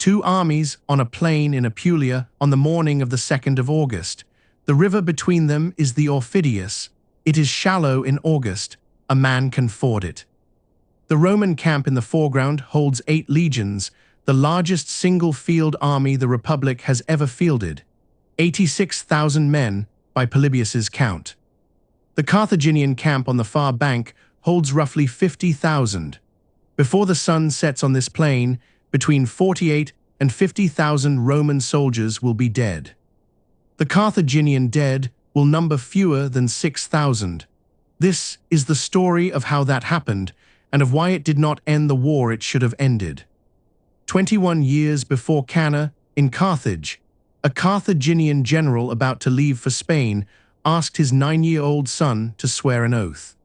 Two armies on a plain in Apulia on the morning of the 2nd of August. The river between them is the Aufidius. It is shallow in August. A man can ford it. The Roman camp in the foreground holds 8 legions, the largest single-field army the Republic has ever fielded. 86,000 men by Polybius's count. The Carthaginian camp on the far bank holds roughly 50,000. Before the sun sets on this plain, between 48 and 50,000 Roman soldiers will be dead. The Carthaginian dead will number fewer than 6,000. This is the story of how that happened and of why it did not end the war it should have ended. 21 years before Cannae, in Carthage, a Carthaginian general about to leave for Spain asked his 9-year-old son to swear an oath.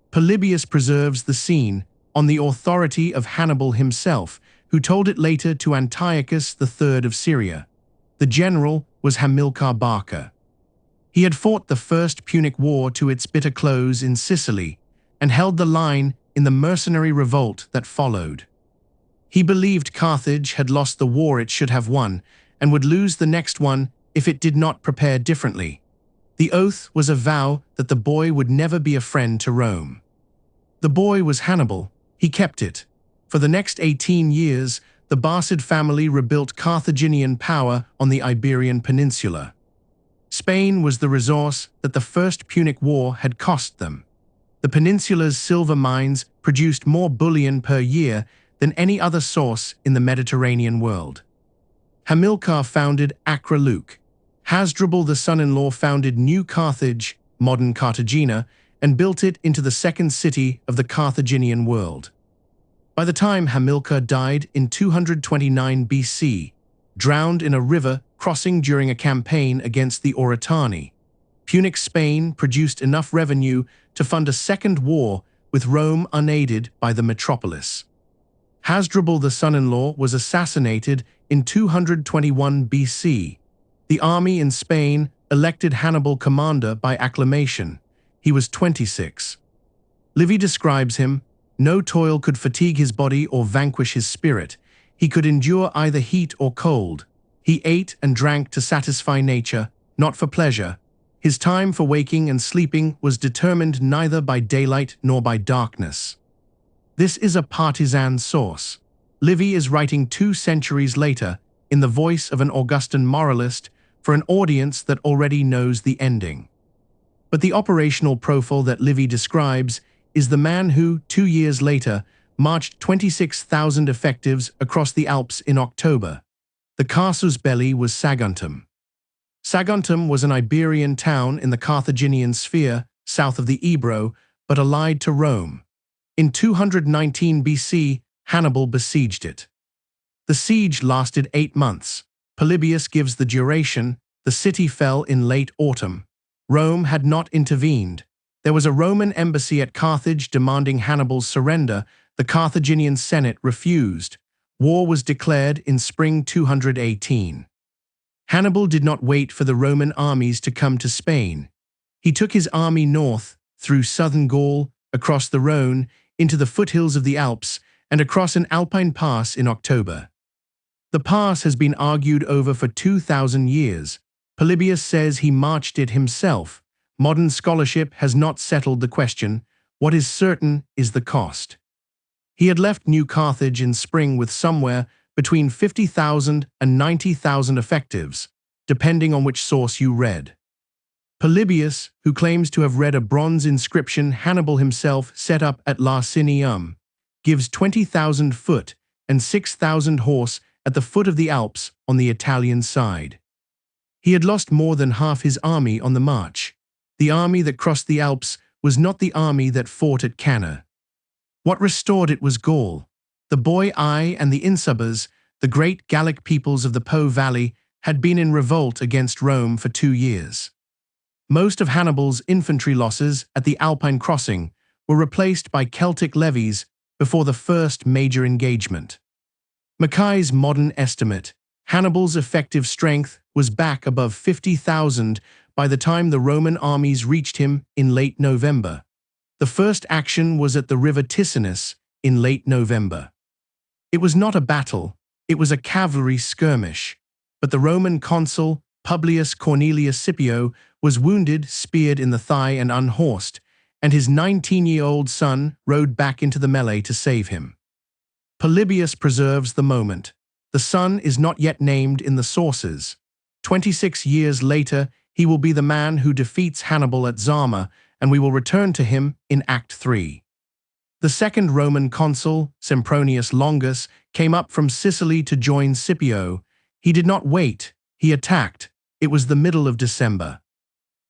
Polybius preserves the scene on the authority of Hannibal himself, who told it later to Antiochus III of Syria. The general was Hannibal Barca. He had fought the First Punic War to its bitter close in Sicily and held the line in the mercenary revolt that followed. He believed Carthage had lost the war it should have won and would lose the next one if it did not prepare differently. The oath was a vow that the boy would never be a friend to Rome. The boy was Hannibal. He kept it. For the next 18 years, the Barcid family rebuilt Carthaginian power on the Iberian Peninsula. Spain was the resource that the First Punic War had cost them. The peninsula's silver mines produced more bullion per year than any other source in the Mediterranean world. Hamilcar founded Acre Luke. Hasdrubal the son-in-law founded New Carthage, modern Cartagena, and built it into the second city of the Carthaginian world. By the time Hamilcar died in 229 BC, drowned in a river crossing during a campaign against the Oritani, Punic Spain produced enough revenue to fund a second war with Rome unaided by the metropolis. Hasdrubal the son-in-law was assassinated in 221 BC. The army in Spain elected Hannibal commander by acclamation. He was 26. Livy describes him: no toil could fatigue his body or vanquish his spirit. He could endure either heat or cold. He ate and drank to satisfy nature, not for pleasure. His time for waking and sleeping was determined neither by daylight nor by darkness. This is a partisan source. Livy is writing 2 centuries later, in the voice of an Augustan moralist, for an audience that already knows the ending. But the operational profile that Livy describes is the man who, 2 years later, marched 26,000 effectives across the Alps in October. The casus belli was Saguntum. Saguntum was an Iberian town in the Carthaginian sphere, south of the Ebro, but allied to Rome. In 219 BC, Hannibal besieged it. The siege lasted 8 months. Polybius gives the duration. The city fell in late autumn. Rome had not intervened. There was a Roman embassy at Carthage demanding Hannibal's surrender. The Carthaginian Senate refused. War was declared in spring 218. Hannibal did not wait for the Roman armies to come to Spain. He took his army north, through southern Gaul, across the Rhone, into the foothills of the Alps, and across an alpine pass in October. The pass has been argued over for 2,000 years. Polybius says he marched it himself. Modern scholarship has not settled the question. What is certain is the cost. He had left New Carthage in spring with somewhere between 50,000 and 90,000 effectives, depending on which source you read. Polybius, who claims to have read a bronze inscription Hannibal himself set up at Lasinium, gives 20,000 foot and 6,000 horse at the foot of the Alps on the Italian side. He had lost more than half his army on the march. The army that crossed the Alps was not the army that fought at Cannae. What restored it was Gaul. The Boii and the Insubers, the great Gallic peoples of the Po Valley, had been in revolt against Rome for 2 years. Most of Hannibal's infantry losses at the Alpine crossing were replaced by Celtic levies before the first major engagement. Mackay's modern estimate: Hannibal's effective strength was back above 50,000 by the time the Roman armies reached him in late November. The first action was at the river Ticinus in late November. It was not a battle, It was a cavalry skirmish, but the Roman consul, Publius Cornelius Scipio, was wounded, speared in the thigh and unhorsed, and his 19-year-old son rode back into the melee to save him. Polybius preserves the moment. The son is not yet named in the sources. 26 years later, he will be the man who defeats Hannibal at Zama, and we will return to him in Act 3. The second Roman consul, Sempronius Longus, came up from Sicily to join Scipio. He did not wait, he attacked. It was the middle of December.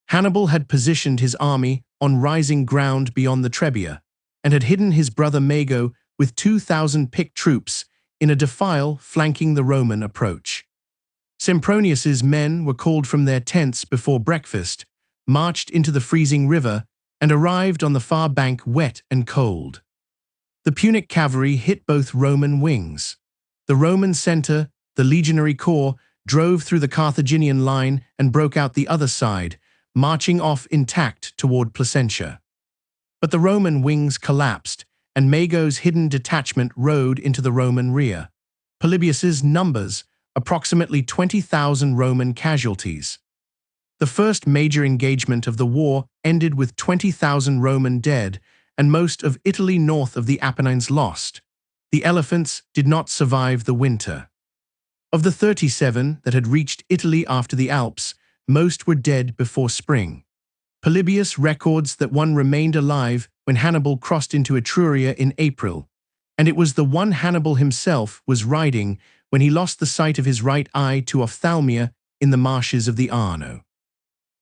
Hannibal had positioned his army on rising ground beyond the Trebia, and had hidden his brother Mago with 2,000 picked troops in a defile flanking the Roman approach. Sempronius's men were called from their tents before breakfast, marched into the freezing river, and arrived on the far bank wet and cold. The Punic cavalry hit both Roman wings. The Roman center, the legionary corps, drove through the Carthaginian line and broke out the other side, marching off intact toward Placentia. But the Roman wings collapsed, and Mago's hidden detachment rode into the Roman rear. Polybius's numbers, approximately 20,000 Roman casualties. The first major engagement of the war ended with 20,000 Roman dead and most of Italy north of the Apennines lost. The elephants did not survive the winter. Of the 37 that had reached Italy after the Alps, most were dead before spring. Polybius records that one remained alive when Hannibal crossed into Etruria in April, and it was the one Hannibal himself was riding when he lost the sight of his right eye to ophthalmia in the marshes of the Arno.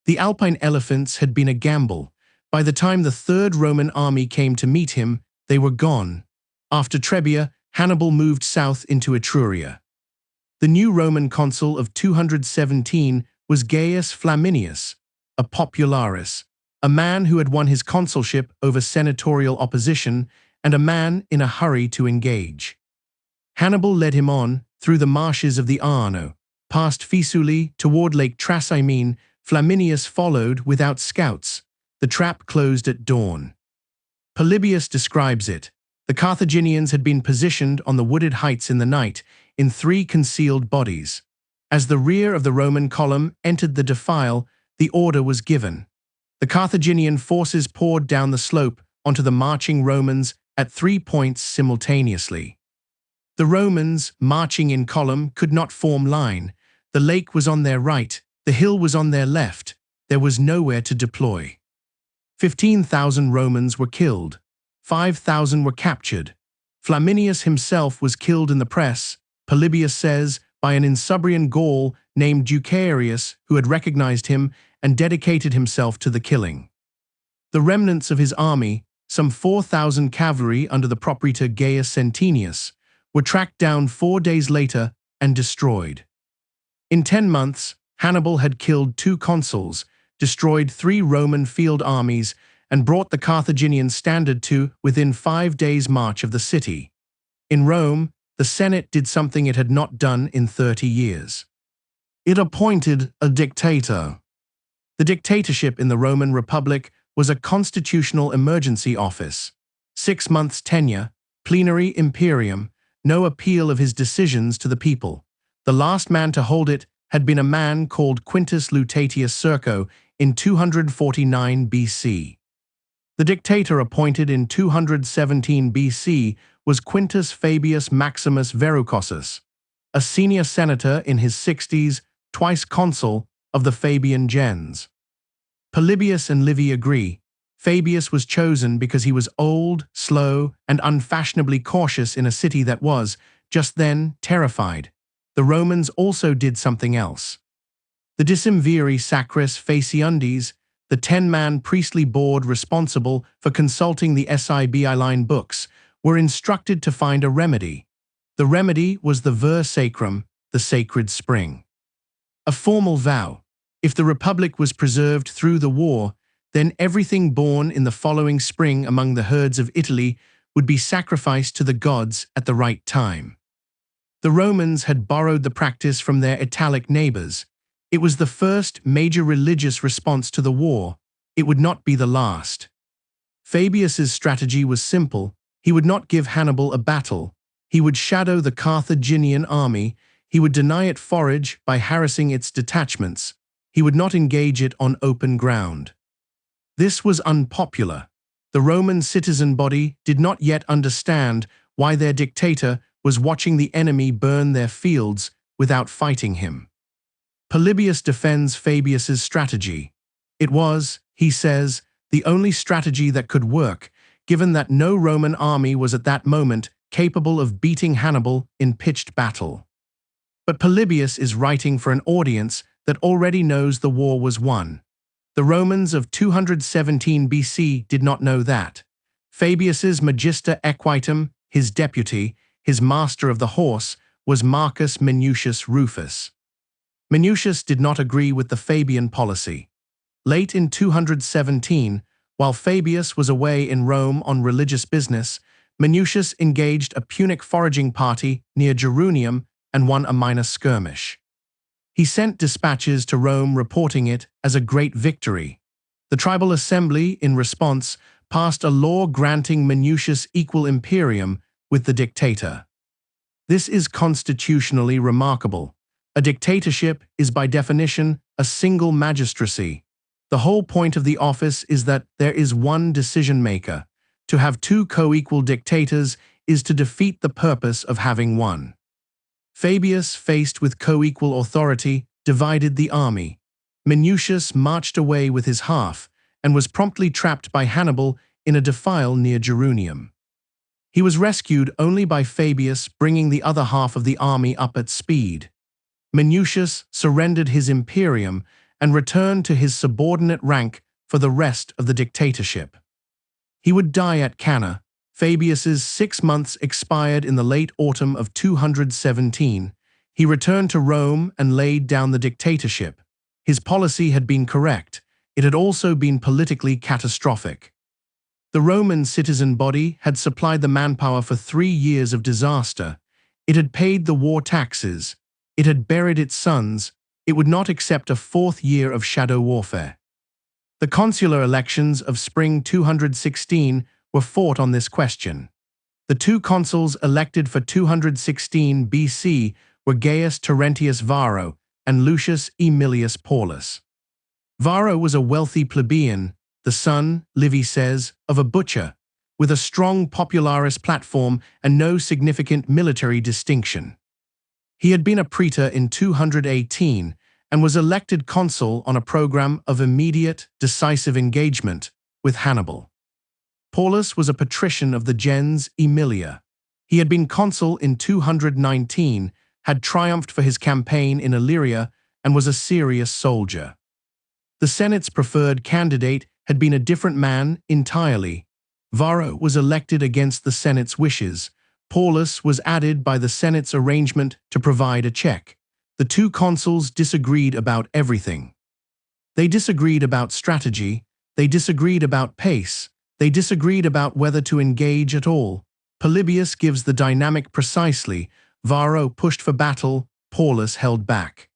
The Alpine elephants had been a gamble. By the time the Third Roman army came to meet him, they were gone. After Trebia, Hannibal moved south into Etruria. The new Roman consul of 217 was Gaius Flaminius, a popularis, a man who had won his consulship over senatorial opposition and a man in a hurry to engage. Hannibal led him on through the marshes of the Arno, past Faesulae toward Lake Trasimene. Flaminius followed without scouts. The trap closed at dawn. Polybius describes it. The Carthaginians had been positioned on the wooded heights in the night, in 3 concealed bodies. As the rear of the Roman column entered the defile, the order was given. The Carthaginian forces poured down the slope onto the marching Romans at 3 points simultaneously. The Romans, marching in column, could not form line. The lake was on their right, the hill was on their left. There was nowhere to deploy. 15,000 Romans were killed. 5,000 were captured. Flaminius himself was killed in the press, Polybius says, by an Insubrian Gaul named Ducarius, who had recognized him and dedicated himself to the killing. The remnants of his army, some 4,000 cavalry under the propraetor Gaius Centenius, were tracked down 4 days later and destroyed. In 10 months, Hannibal had killed 2 consuls, destroyed 3 Roman field armies, and brought the Carthaginian standard to within 5 days' march of the city. In Rome, the Senate did something it had not done in 30 years. It appointed a dictator. The dictatorship in the Roman Republic was a constitutional emergency office. 6 months' tenure, plenary imperium, no appeal of his decisions to the people. The last man to hold it had been a man called Quintus Lutatius Circo in 249 BC. The dictator appointed in 217 BC was Quintus Fabius Maximus Verrucosus, a senior senator in his 60s, twice consul of the Fabian gens. Polybius and Livy agree. Fabius was chosen because he was old, slow, and unfashionably cautious in a city that was, just then, terrified. The Romans also did something else. The Decemviri Sacris Faciundis, the 10-man priestly board responsible for consulting the Sibi line books, were instructed to find a remedy. The remedy was the ver sacrum, the sacred spring. A formal vow. If the Republic was preserved through the war, then everything born in the following spring among the herds of Italy would be sacrificed to the gods at the right time. The Romans had borrowed the practice from their Italic neighbors. It was the first major religious response to the war. It would not be the last. Fabius's strategy was simple. He would not give Hannibal a battle. He would shadow the Carthaginian army. He would deny it forage by harassing its detachments. He would not engage it on open ground. This was unpopular. The Roman citizen body did not yet understand why their dictator was watching the enemy burn their fields without fighting him. Polybius defends Fabius's strategy. It was, he says, the only strategy that could work, given that no Roman army was at that moment capable of beating Hannibal in pitched battle. But Polybius is writing for an audience that already knows the war was won. The Romans of 217 BC did not know that. Fabius's magister equitum, his deputy, his master of the horse, was Marcus Minucius Rufus. Minucius did not agree with the Fabian policy. Late in 217, while Fabius was away in Rome on religious business, Minucius engaged a Punic foraging party near Gerunium and won a minor skirmish. He sent dispatches to Rome reporting it as a great victory. The tribal assembly, in response, passed a law granting Minucius equal imperium with the dictator. This is constitutionally remarkable. A dictatorship is by definition a single magistracy. The whole point of the office is that there is one decision-maker. To have two co-equal dictators is to defeat the purpose of having one. Fabius, faced with co-equal authority, divided the army. Minucius marched away with his half and was promptly trapped by Hannibal in a defile near Gerunium. He was rescued only by Fabius bringing the other half of the army up at speed. Minucius surrendered his imperium and returned to his subordinate rank for the rest of the dictatorship. He would die at Cannae. Fabius's 6 months expired in the late autumn of 217. He returned to Rome and laid down the dictatorship. His policy had been correct. It had also been politically catastrophic. The Roman citizen body had supplied the manpower for 3 years of disaster. It had paid the war taxes. It had buried its sons. It would not accept a 4th year of shadow warfare. The consular elections of spring 216 were fought on this question. The 2 consuls elected for 216 BC were Gaius Terentius Varro and Lucius Aemilius Paullus. Varro was a wealthy plebeian, the son, Livy says, of a butcher, with a strong popularis platform and no significant military distinction. He had been a praetor in 218 and was elected consul on a program of immediate, decisive engagement with Hannibal. Paullus was a patrician of the gens Aemilia. He had been consul in 219, had triumphed for his campaign in Illyria, and was a serious soldier. The Senate's preferred candidate had been a different man entirely. Varro was elected against the Senate's wishes. Paullus was added by the Senate's arrangement to provide a check. The 2 consuls disagreed about everything. They disagreed about strategy. They disagreed about pace. They disagreed about whether to engage at all. Polybius gives the dynamic precisely. Varro pushed for battle. Paullus held back.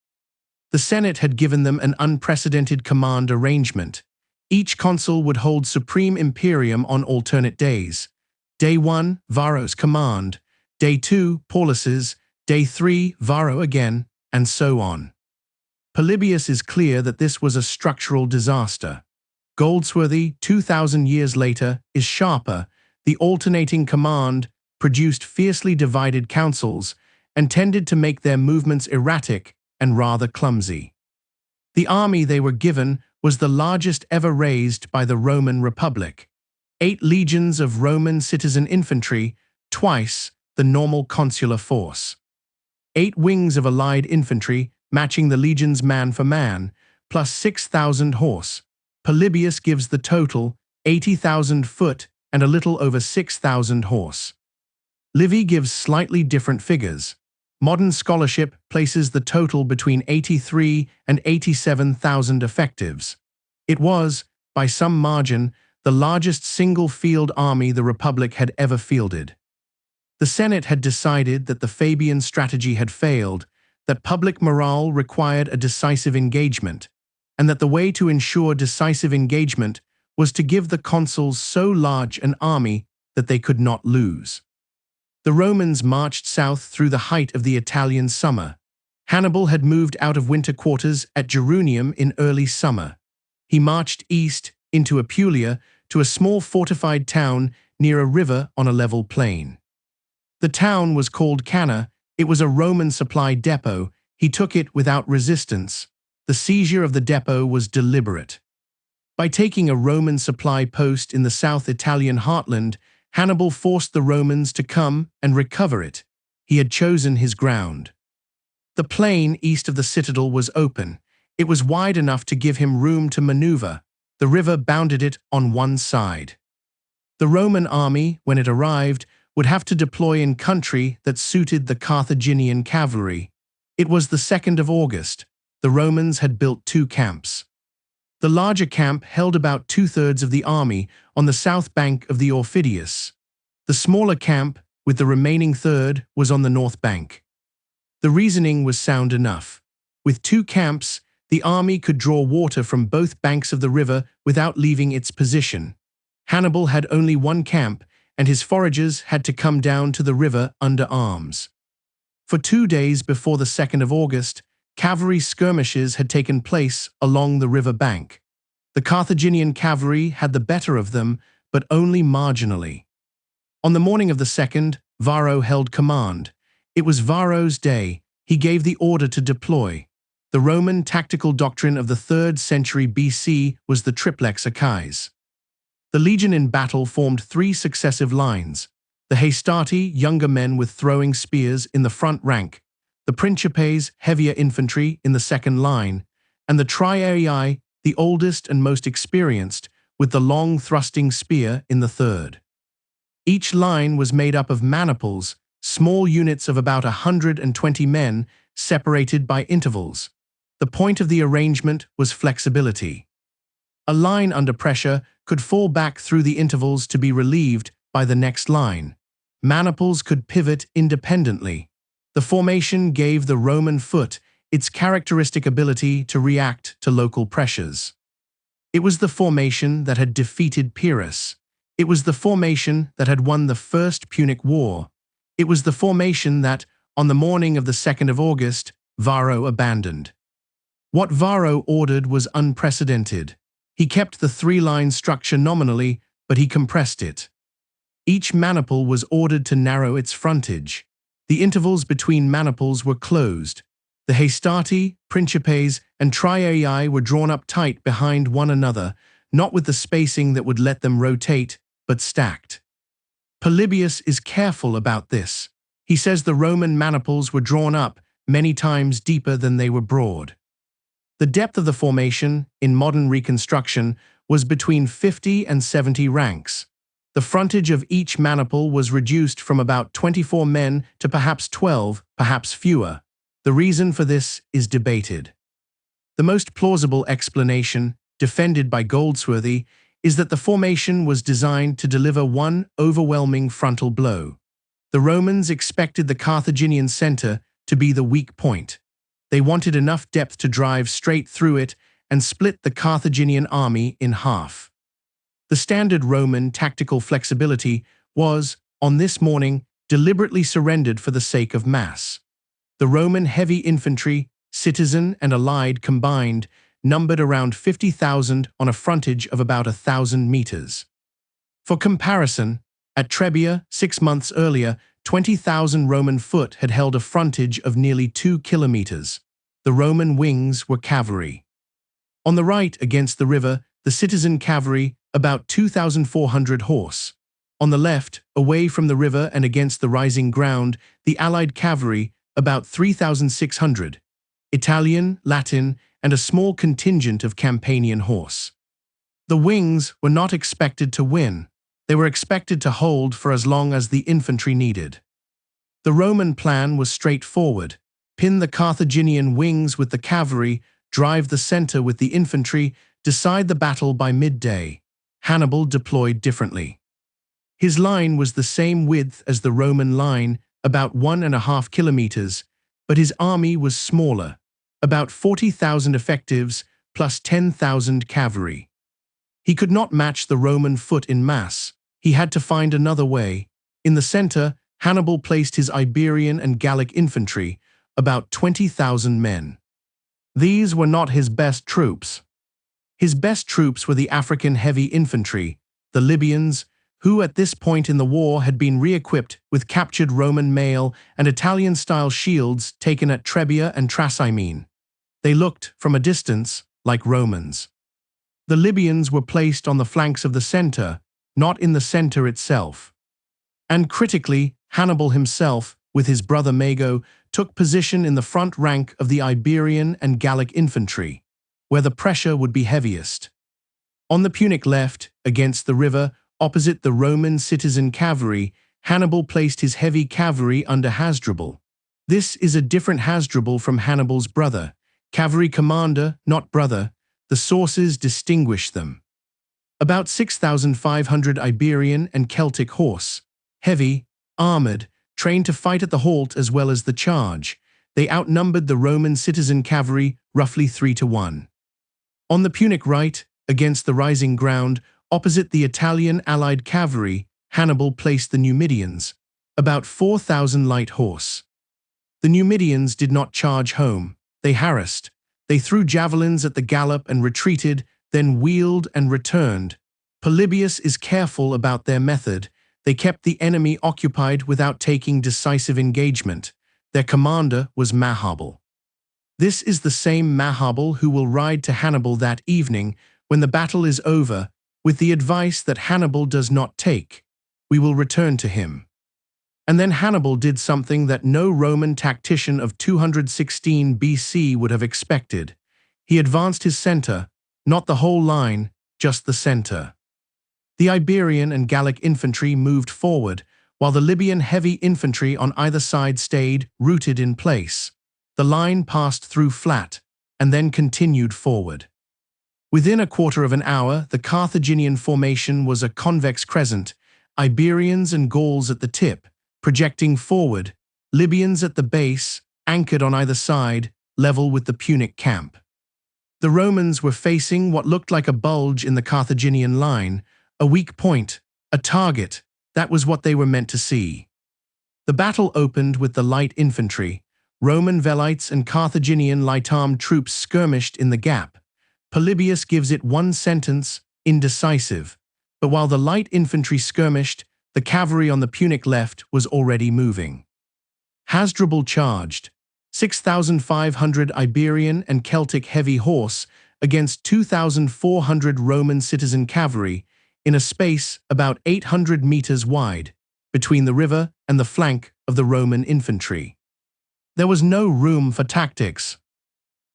The Senate had given them an unprecedented command arrangement. Each consul would hold supreme imperium on alternate days. Day 1, Varro's command. Day 2, Paulus's. Day 3, Varro again, and so on. Polybius is clear that this was a structural disaster. Goldsworthy, 2,000 years later, is sharper. The alternating command produced fiercely divided councils and tended to make their movements erratic and rather clumsy. The army they were given was the largest ever raised by the Roman Republic. 8 legions of Roman citizen infantry, twice the normal consular force. 8 wings of allied infantry, matching the legions man for man, plus 6,000 horse. Polybius gives the total 80,000 foot and a little over 6,000 horse. Livy gives slightly different figures. Modern scholarship places the total between 83 and 87,000 effectives. It was, by some margin, the largest single-field army the Republic had ever fielded. The Senate had decided that the Fabian strategy had failed, that public morale required a decisive engagement, and that the way to ensure decisive engagement was to give the consuls so large an army that they could not lose. The Romans marched south through the height of the Italian summer. Hannibal had moved out of winter quarters at Gerunium in early summer. He marched east into Apulia to a small fortified town near a river on a level plain. The town was called Cannae. It was a Roman supply depot. He took it without resistance. The seizure of the depot was deliberate. By taking a Roman supply post in the South Italian heartland, Hannibal forced the Romans to come and recover it. He had chosen his ground. The plain east of the citadel was open. It was wide enough to give him room to maneuver. The river bounded it on one side. The Roman army, when it arrived, would have to deploy in country that suited the Carthaginian cavalry. It was the 2nd of August. The Romans had built 2 camps. The larger camp held about 2/3 of the army on the south bank of the Aufidius. The smaller camp, with the remaining third, was on the north bank. The reasoning was sound enough. With 2 camps, the army could draw water from both banks of the river without leaving its position. Hannibal had only 1 camp, and his foragers had to come down to the river under arms. For 2 days before the 2nd of August, cavalry skirmishes had taken place along the river bank. The Carthaginian cavalry had the better of them, but only marginally. On the morning of the 2nd, Varro held command. It was Varro's day. He gave the order to deploy. The Roman tactical doctrine of the 3rd century BC was the triplex Achais. The legion in battle formed 3 successive lines. The Hastati, younger men with throwing spears, in the front rank, the Principes, heavier infantry, in the second line, and the Triarii, the oldest and most experienced, with the long thrusting spear, in the third. Each line was made up of maniples, small units of about 120 men, separated by intervals. The point of the arrangement was flexibility. A line under pressure could fall back through the intervals to be relieved by the next line. Maniples could pivot independently. The formation gave the Roman foot its characteristic ability to react to local pressures. It was the formation that had defeated Pyrrhus. It was the formation that had won the First Punic War. It was the formation that, on the morning of the 2nd of August, Varro abandoned. What Varro ordered was unprecedented. He kept the 3-line structure nominally, but he compressed it. Each maniple was ordered to narrow its frontage. The intervals between maniples were closed. The Hastati, Principes, and Triarii were drawn up tight behind one another, not with the spacing that would let them rotate, but stacked. Polybius is careful about this. He says the Roman maniples were drawn up many times deeper than they were broad. The depth of the formation, in modern reconstruction, was between 50 and 70 ranks. The frontage of each maniple was reduced from about 24 men to perhaps 12, perhaps fewer. The reason for this is debated. The most plausible explanation, defended by Goldsworthy, is that the formation was designed to deliver one overwhelming frontal blow. The Romans expected the Carthaginian center to be the weak point. They wanted enough depth to drive straight through it and split the Carthaginian army in half. The standard Roman tactical flexibility was, on this morning, deliberately surrendered for the sake of mass. The Roman heavy infantry, citizen and allied combined, numbered around 50,000 on a frontage of about 1,000 meters. For comparison, at Trebia, 6 months earlier, 20,000 Roman foot had held a frontage of nearly 2 kilometers. The Roman wings were cavalry. On the right, against the river, the citizen cavalry, about 2,400 horse. On the left, away from the river and against the rising ground, the allied cavalry, about 3,600. Italian, Latin, and a small contingent of Campanian horse. The wings were not expected to win. They were expected to hold for as long as the infantry needed. The Roman plan was straightforward: pin the Carthaginian wings with the cavalry, drive the center with the infantry, decide the battle by midday. Hannibal deployed differently. His line was the same width as the Roman line, about 1.5 kilometers, but his army was smaller, about 40,000 effectives plus 10,000 cavalry. He could not match the Roman foot in mass. He had to find another way. In the center, Hannibal placed his Iberian and Gallic infantry, about 20,000 men. These were not his best troops. His best troops were the African heavy infantry, the Libyans, who at this point in the war had been re-equipped with captured Roman mail and Italian-style shields taken at Trebia and Trasimene. They looked, from a distance, like Romans. The Libyans were placed on the flanks of the center, not in the center itself. And critically, Hannibal himself, with his brother Mago, took position in the front rank of the Iberian and Gallic infantry, where the pressure would be heaviest. On the Punic left, against the river, opposite the Roman citizen cavalry, Hannibal placed his heavy cavalry under Hasdrubal. This is a different Hasdrubal from Hannibal's brother. Cavalry commander, not brother, the sources distinguish them. About 6,500 Iberian and Celtic horse, heavy, armored, trained to fight at the halt as well as the charge. They outnumbered the Roman citizen cavalry roughly 3-1. On the Punic right, against the rising ground, opposite the Italian allied cavalry, Hannibal placed the Numidians, about 4,000 light horse. The Numidians did not charge home, they harassed. They threw javelins at the gallop and retreated, then wheeled and returned. Polybius is careful about their method. They kept the enemy occupied without taking decisive engagement. Their commander was Hannibal. This is the same Hannibal who will ride to Hannibal that evening when the battle is over, with the advice that Hannibal does not take. We will return to him. And then Hannibal did something that no Roman tactician of 216 BC would have expected. He advanced his center, not the whole line, just the center. The Iberian and Gallic infantry moved forward, while the Libyan heavy infantry on either side stayed rooted in place. The line passed through flat, and then continued forward. Within a quarter of an hour, the Carthaginian formation was a convex crescent, Iberians and Gauls at the tip, projecting forward, Libyans at the base, anchored on either side, level with the Punic camp. The Romans were facing what looked like a bulge in the Carthaginian line, a weak point, a target. That was what they were meant to see. The battle opened with the light infantry. Roman velites and Carthaginian light-armed troops skirmished in the gap. Polybius gives it one sentence, indecisive. But while the light infantry skirmished, the cavalry on the Punic left was already moving. Hasdrubal charged, 6,500 Iberian and Celtic heavy horse against 2,400 Roman citizen cavalry in a space about 800 meters wide between the river and the flank of the Roman infantry. There was no room for tactics.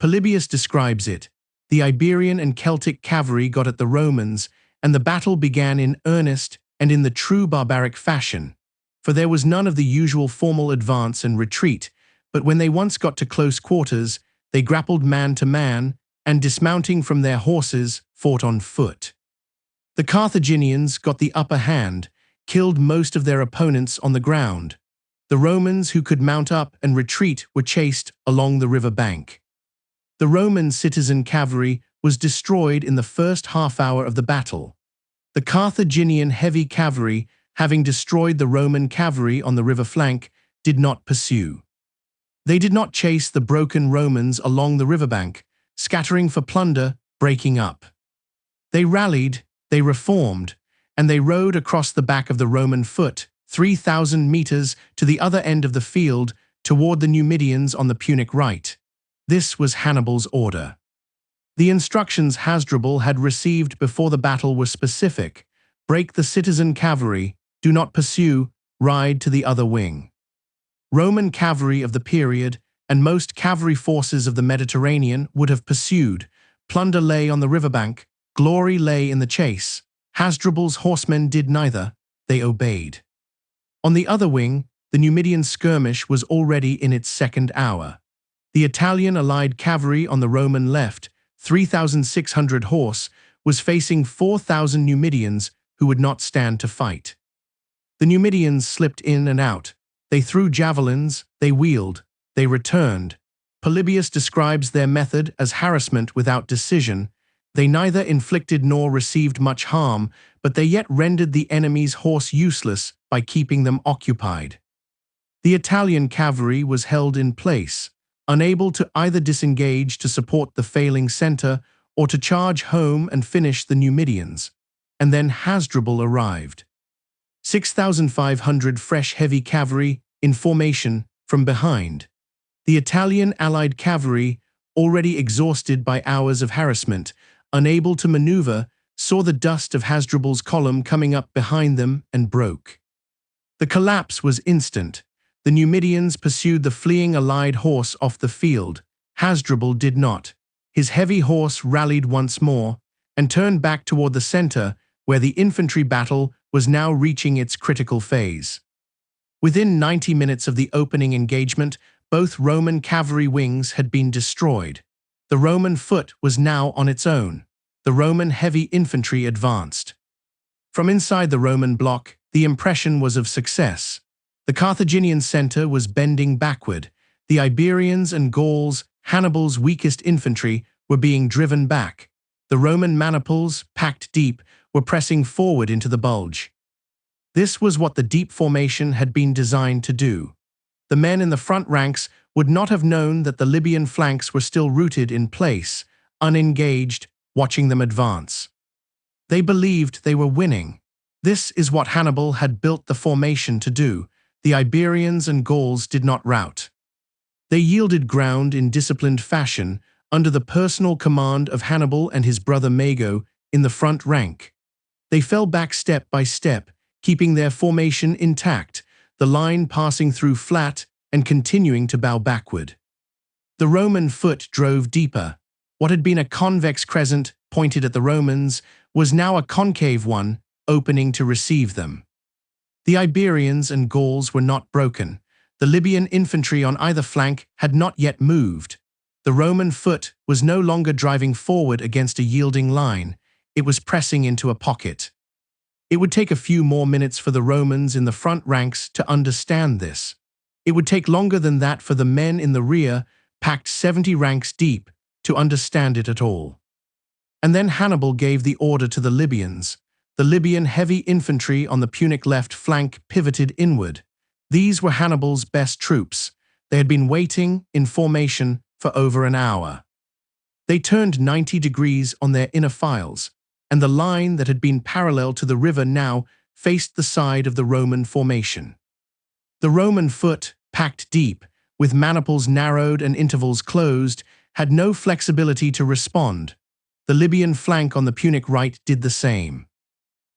Polybius describes it. The Iberian and Celtic cavalry got at the Romans, and the battle began in earnest and in the true barbaric fashion, for there was none of the usual formal advance and retreat, but when they once got to close quarters, they grappled man to man, and dismounting from their horses, fought on foot. The Carthaginians got the upper hand, killed most of their opponents on the ground. The Romans who could mount up and retreat were chased along the river bank. The Roman citizen cavalry was destroyed in the first half-hour of the battle. The Carthaginian heavy cavalry, having destroyed the Roman cavalry on the river flank, did not pursue. They did not chase the broken Romans along the riverbank, scattering for plunder, breaking up. They rallied, they reformed, and they rode across the back of the Roman foot, 3,000 meters to the other end of the field, toward the Numidians on the Punic right. This was Hannibal's order. The instructions Hasdrubal had received before the battle were specific: break the citizen cavalry, do not pursue, ride to the other wing. Roman cavalry of the period and most cavalry forces of the Mediterranean would have pursued. Plunder lay on the riverbank, glory lay in the chase. Hasdrubal's horsemen did neither, they obeyed. On the other wing, the Numidian skirmish was already in its second hour. The Italian allied cavalry on the Roman left, 3,600 horse, was facing 4,000 Numidians who would not stand to fight. The Numidians slipped in and out. They threw javelins, they wheeled, they returned. Polybius describes their method as harassment without decision. They neither inflicted nor received much harm, but they yet rendered the enemy's horse useless by keeping them occupied. The Italian cavalry was held in place, unable to either disengage to support the failing center or to charge home and finish the Numidians. And then Hasdrubal arrived. 6,500 fresh heavy cavalry in formation from behind. The Italian allied cavalry, already exhausted by hours of harassment, unable to maneuver, saw the dust of Hasdrubal's column coming up behind them and broke. The collapse was instant. The Numidians pursued the fleeing allied horse off the field. Hasdrubal did not. His heavy horse rallied once more and turned back toward the center, where the infantry battle was now reaching its critical phase. Within 90 minutes of the opening engagement, both Roman cavalry wings had been destroyed. The Roman foot was now on its own. The Roman heavy infantry advanced. From inside the Roman block, the impression was of success. The Carthaginian center was bending backward. The Iberians and Gauls, Hannibal's weakest infantry, were being driven back. The Roman maniples, packed deep, were pressing forward into the bulge. This was what the deep formation had been designed to do. The men in the front ranks would not have known that the Libyan flanks were still rooted in place, unengaged, watching them advance. They believed they were winning. This is what Hannibal had built the formation to do. The Iberians and Gauls did not rout. They yielded ground in disciplined fashion under the personal command of Hannibal and his brother Mago in the front rank. They fell back step by step, keeping their formation intact, the line passing through flat and continuing to bow backward. The Roman foot drove deeper. What had been a convex crescent pointed at the Romans was now a concave one, opening to receive them. The Iberians and Gauls were not broken. The Libyan infantry on either flank had not yet moved. The Roman foot was no longer driving forward against a yielding line. It was pressing into a pocket. It would take a few more minutes for the Romans in the front ranks to understand this. It would take longer than that for the men in the rear, packed 70 ranks deep, to understand it at all. And then Hannibal gave the order to the Libyans. The Libyan heavy infantry on the Punic left flank pivoted inward. These were Hannibal's best troops. They had been waiting in formation for over an hour. They turned 90 degrees on their inner files, and the line that had been parallel to the river now faced the side of the Roman formation. The Roman foot, packed deep, with maniples narrowed and intervals closed, had no flexibility to respond. The Libyan flank on the Punic right did the same.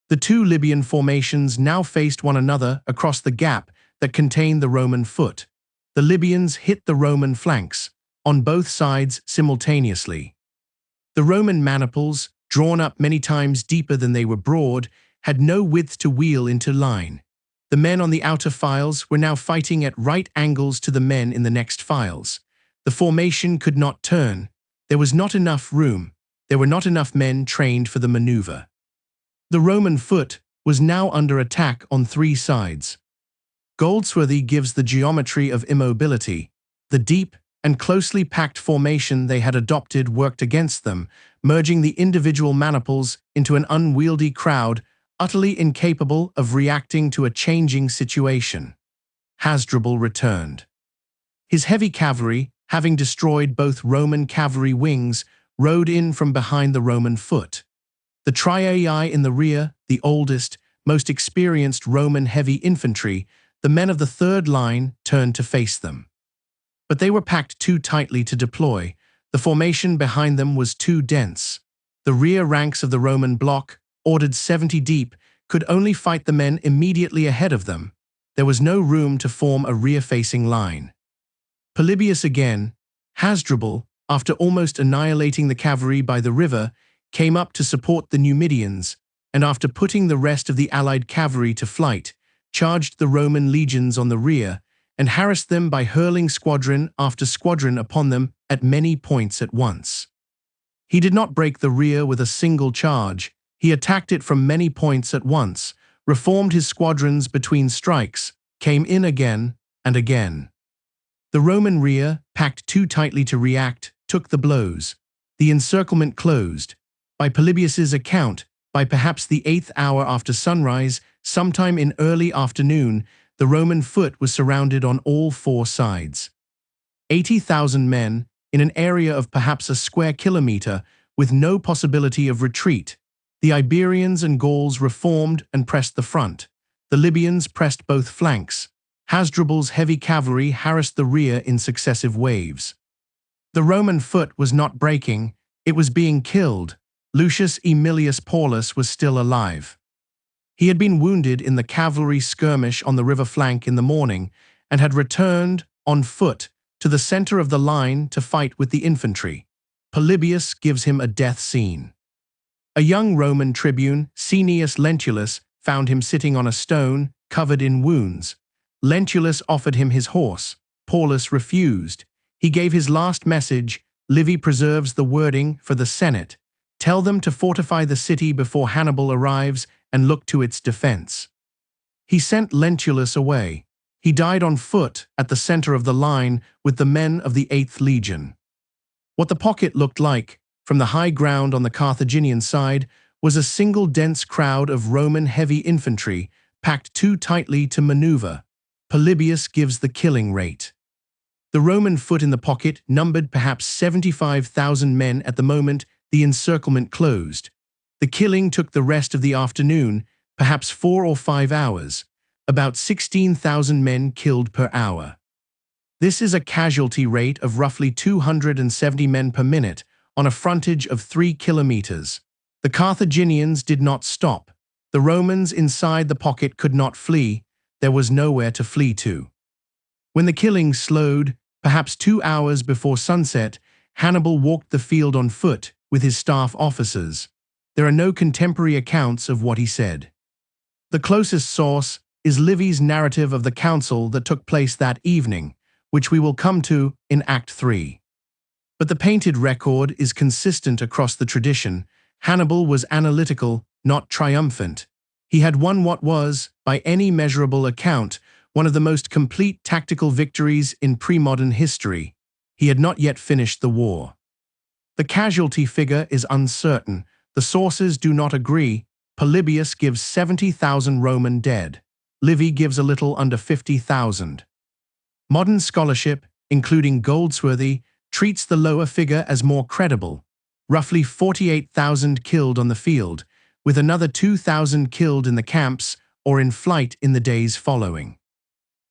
The two Libyan formations now faced one another across the gap that contained the Roman foot. The Libyans hit the Roman flanks, on both sides simultaneously. The Roman maniples, drawn up many times deeper than they were broad, had no width to wheel into line. The men on the outer files were now fighting at right angles to the men in the next files. The formation could not turn. There was not enough room. There were not enough men trained for the maneuver. The Roman foot was now under attack on three sides. Goldsworthy gives the geometry of immobility. The deep and closely packed formation they had adopted worked against them, merging the individual maniples into an unwieldy crowd, utterly incapable of reacting to a changing situation. Hasdrubal returned. His heavy cavalry, having destroyed both Roman cavalry wings, rode in from behind the Roman foot. The Triarii in the rear, the oldest, most experienced Roman heavy infantry, the men of the third line, turned to face them. But they were packed too tightly to deploy. The formation behind them was too dense. The rear ranks of the Roman bloc, ordered 70 deep, could only fight the men immediately ahead of them. There was no room to form a rear-facing line. Polybius again, Hasdrubal, after almost annihilating the cavalry by the river, came up to support the Numidians, and after putting the rest of the allied cavalry to flight, charged the Roman legions on the rear, and harassed them by hurling squadron after squadron upon them at many points at once. He did not break the rear with a single charge. He attacked it from many points at once, reformed his squadrons between strikes, came in again and again. The Roman rear, packed too tightly to react, took the blows. The encirclement closed. By Polybius's account, by perhaps the 8th hour after sunrise, sometime in early afternoon, The Roman foot was surrounded on all four sides. 80,000 men in an area of perhaps a square kilometre with no possibility of retreat. The Iberians and Gauls reformed and pressed the front. The Libyans pressed both flanks. Hasdrubal's heavy cavalry harassed the rear in successive waves. The Roman foot was not breaking, it was being killed. Lucius Aemilius Paullus was still alive. He had been wounded in the cavalry skirmish on the river flank in the morning and had returned, on foot, to the center of the line to fight with the infantry. Polybius gives him a death scene. A young Roman tribune, Cneius Lentulus, found him sitting on a stone, covered in wounds. Lentulus offered him his horse. Paullus refused. He gave his last message. Livy preserves the wording for the Senate. Tell them to fortify the city before Hannibal arrives and look to its defense. He sent Lentulus away. He died on foot at the center of the line with the men of the 8th Legion. What the pocket looked like, from the high ground on the Carthaginian side, was a single dense crowd of Roman heavy infantry, packed too tightly to maneuver. Polybius gives the killing rate. The Roman foot in the pocket numbered perhaps 75,000 men at the moment the encirclement closed. The killing took the rest of the afternoon, perhaps 4 or 5 hours. About 16,000 men killed per hour. This is a casualty rate of roughly 270 men per minute on a frontage of 3 kilometers. The Carthaginians did not stop. The Romans inside the pocket could not flee. There was nowhere to flee to. When the killing slowed, perhaps 2 hours before sunset, Hannibal walked the field on foot with his staff officers. There are no contemporary accounts of what he said. The closest source is Livy's narrative of the council that took place that evening, which we will come to in Act 3. But the painted record is consistent across the tradition. Hannibal was analytical, not triumphant. He had won what was, by any measurable account, one of the most complete tactical victories in pre-modern history. He had not yet finished the war. The casualty figure is uncertain. The sources do not agree. Polybius gives 70,000 Roman dead. Livy gives a little under 50,000. Modern scholarship, including Goldsworthy, treats the lower figure as more credible. Roughly 48,000 killed on the field, with another 2,000 killed in the camps or in flight in the days following.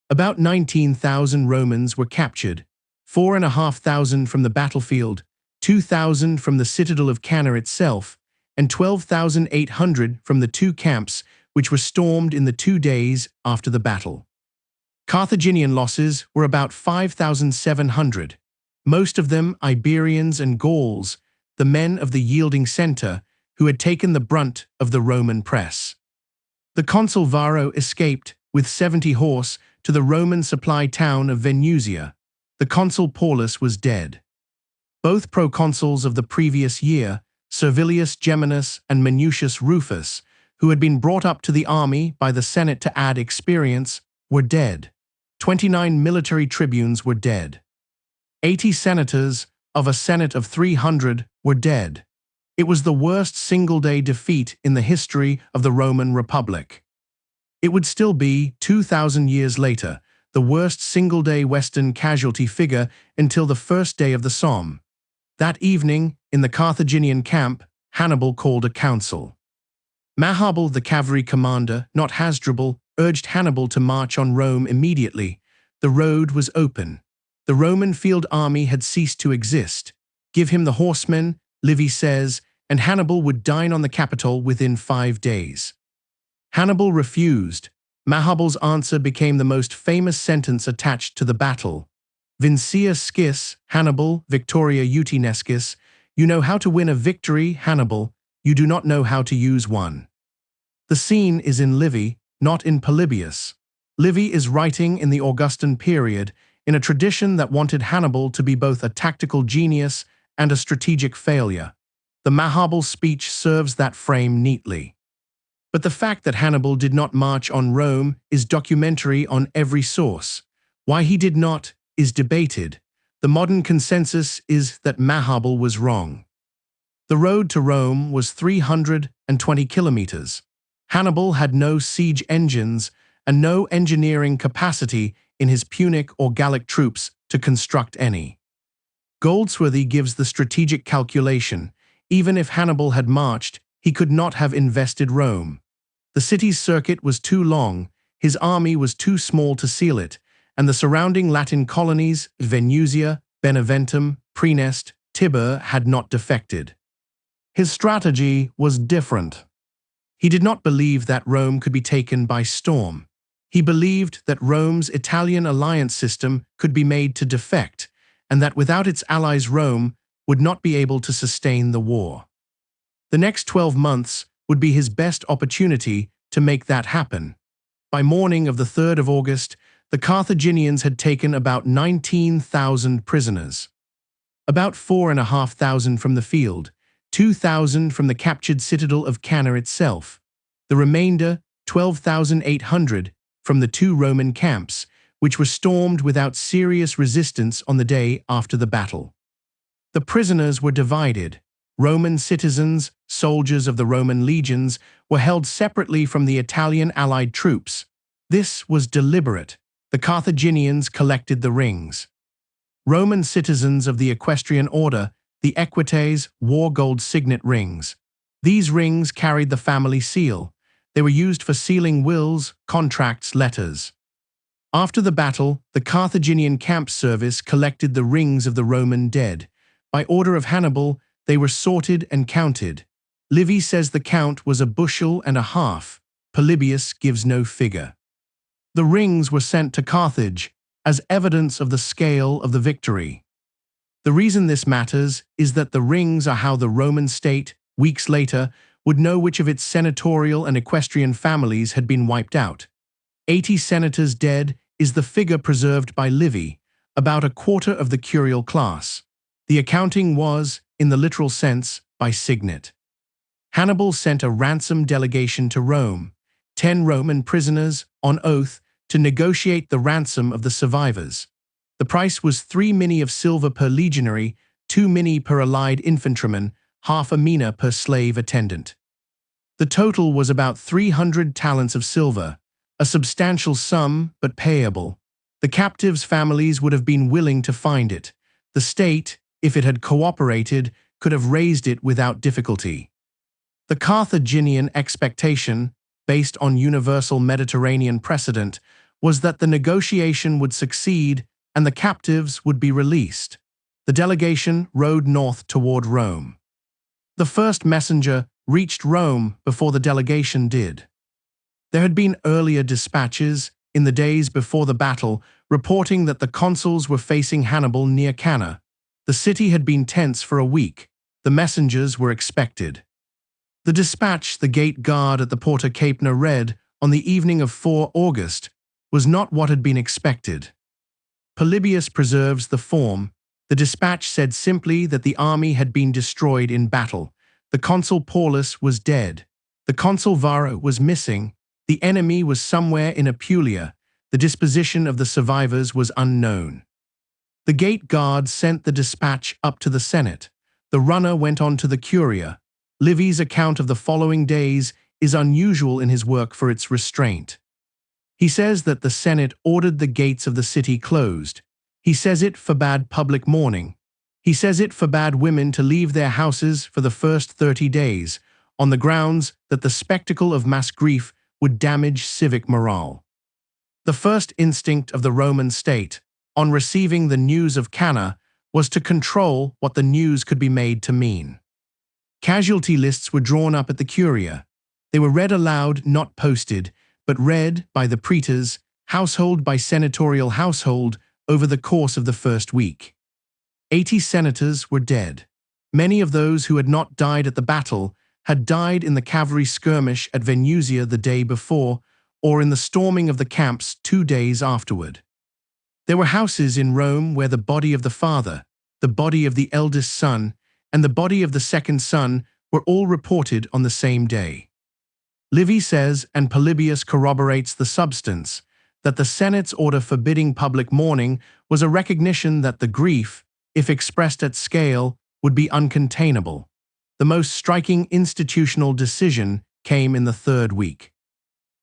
About 19,000 Romans were captured, 4,500 from the battlefield, 2,000 from the citadel of Cannae itself, and 12,800 from the 2 camps which were stormed in the 2 days after the battle. Carthaginian losses were about 5,700, most of them Iberians and Gauls, the men of the yielding center who had taken the brunt of the Roman press. The consul Varro escaped with 70 horse to the Roman supply town of Venusia. The consul Paullus was dead. Both proconsuls of the previous year, Servilius Geminus and Minucius Rufus, who had been brought up to the army by the Senate to add experience, were dead. 29 military tribunes were dead. 80 senators of a Senate of 300 were dead. It was the worst single-day defeat in the history of the Roman Republic. It would still be, 2,000 years later, the worst single-day Western casualty figure until the first day of the Somme. That evening, in the Carthaginian camp, Hannibal called a council. Mago, the cavalry commander, not Hasdrubal, urged Hannibal to march on Rome immediately. The road was open. The Roman field army had ceased to exist. Give him the horsemen, Livy says, and Hannibal would dine on the Capitol within 5 days. Hannibal refused. Mahabal's answer became the most famous sentence attached to the battle. Vincia Skis, Hannibal, Victoria Utinescis. You know how to win a victory, Hannibal. You do not know how to use one. The scene is in Livy, not in Polybius. Livy is writing in the Augustan period, in a tradition that wanted Hannibal to be both a tactical genius and a strategic failure. The Mahabal speech serves that frame neatly. But the fact that Hannibal did not march on Rome is documentary on every source. Why he did not is debated. The modern consensus is that Mahabal was wrong. The road to Rome was 320 kilometers. Hannibal had no siege engines, and no engineering capacity in his Punic or Gallic troops to construct any. Goldsworthy gives the strategic calculation: even if Hannibal had marched, he could not have invested Rome. The city's circuit was too long, his army was too small to seal it, and the surrounding Latin colonies, Venusia, Beneventum, Praeneste, Tibur, had not defected. His strategy was different. He did not believe that Rome could be taken by storm. He believed that Rome's Italian alliance system could be made to defect, and that without its allies Rome would not be able to sustain the war. The next 12 months would be his best opportunity to make that happen. By morning of the 3rd of August, the Carthaginians had taken about 19,000 prisoners. About 4,500 from the field, 2,000 from the captured citadel of Cannae itself. The remainder, 12,800, from the 2 Roman camps, which were stormed without serious resistance on the day after the battle. The prisoners were divided. Roman citizens, soldiers of the Roman legions, were held separately from the Italian allied troops. This was deliberate. The Carthaginians collected the rings. Roman citizens of the equestrian order, the equites, wore gold signet rings. These rings carried the family seal. They were used for sealing wills, contracts, letters. After the battle, the Carthaginian camp service collected the rings of the Roman dead. By order of Hannibal, they were sorted and counted. Livy says the count was 1.5 bushels. Polybius gives no figure. The rings were sent to Carthage as evidence of the scale of the victory. The reason this matters is that the rings are how the Roman state, weeks later, would know which of its senatorial and equestrian families had been wiped out. 80 senators dead is the figure preserved by Livy, about a quarter of the curial class. The accounting was, in the literal sense, by signet. Hannibal sent a ransom delegation to Rome, 10 Roman prisoners, on oath, to negotiate the ransom of the survivors. The price was 3 minae of silver per legionary, 2 minae per allied infantryman, half a mina per slave attendant. The total was about 300 talents of silver, a substantial sum but payable. The captives' families would have been willing to find it. The state, if it had cooperated, could have raised it without difficulty. The Carthaginian expectation, based on universal Mediterranean precedent, was that the negotiation would succeed and the captives would be released. The delegation rode north toward Rome. The first messenger reached Rome before the delegation did. There had been earlier dispatches, in the days before the battle, reporting that the consuls were facing Hannibal near Cannae. The city had been tense for a week. The messengers were expected. The dispatch the gate guard at the Porta Caepna read on the evening of 4 August was not what had been expected. Polybius preserves the form. The dispatch said simply that the army had been destroyed in battle. The consul Paullus was dead. The consul Varro was missing. The enemy was somewhere in Apulia. The disposition of the survivors was unknown. The gate guard sent the dispatch up to the Senate. The runner went on to the Curia. Livy's account of the following days is unusual in his work for its restraint. He says that the Senate ordered the gates of the city closed. He says it forbade public mourning. He says it forbade women to leave their houses for the first 30 days, on the grounds that the spectacle of mass grief would damage civic morale. The first instinct of the Roman state, on receiving the news of Cannae, was to control what the news could be made to mean. Casualty lists were drawn up at the Curia. They were read aloud, not posted, but read by the praetors, household by senatorial household, over the course of the first week. 80 senators were dead. Many of those who had not died at the battle had died in the cavalry skirmish at Venusia the day before, or in the storming of the camps 2 days afterward. There were houses in Rome where the body of the father, the body of the eldest son, and the body of the second son were all reported on the same day. Livy says, and Polybius corroborates the substance, that the Senate's order forbidding public mourning was a recognition that the grief, if expressed at scale, would be uncontainable. The most striking institutional decision came in the 3rd week.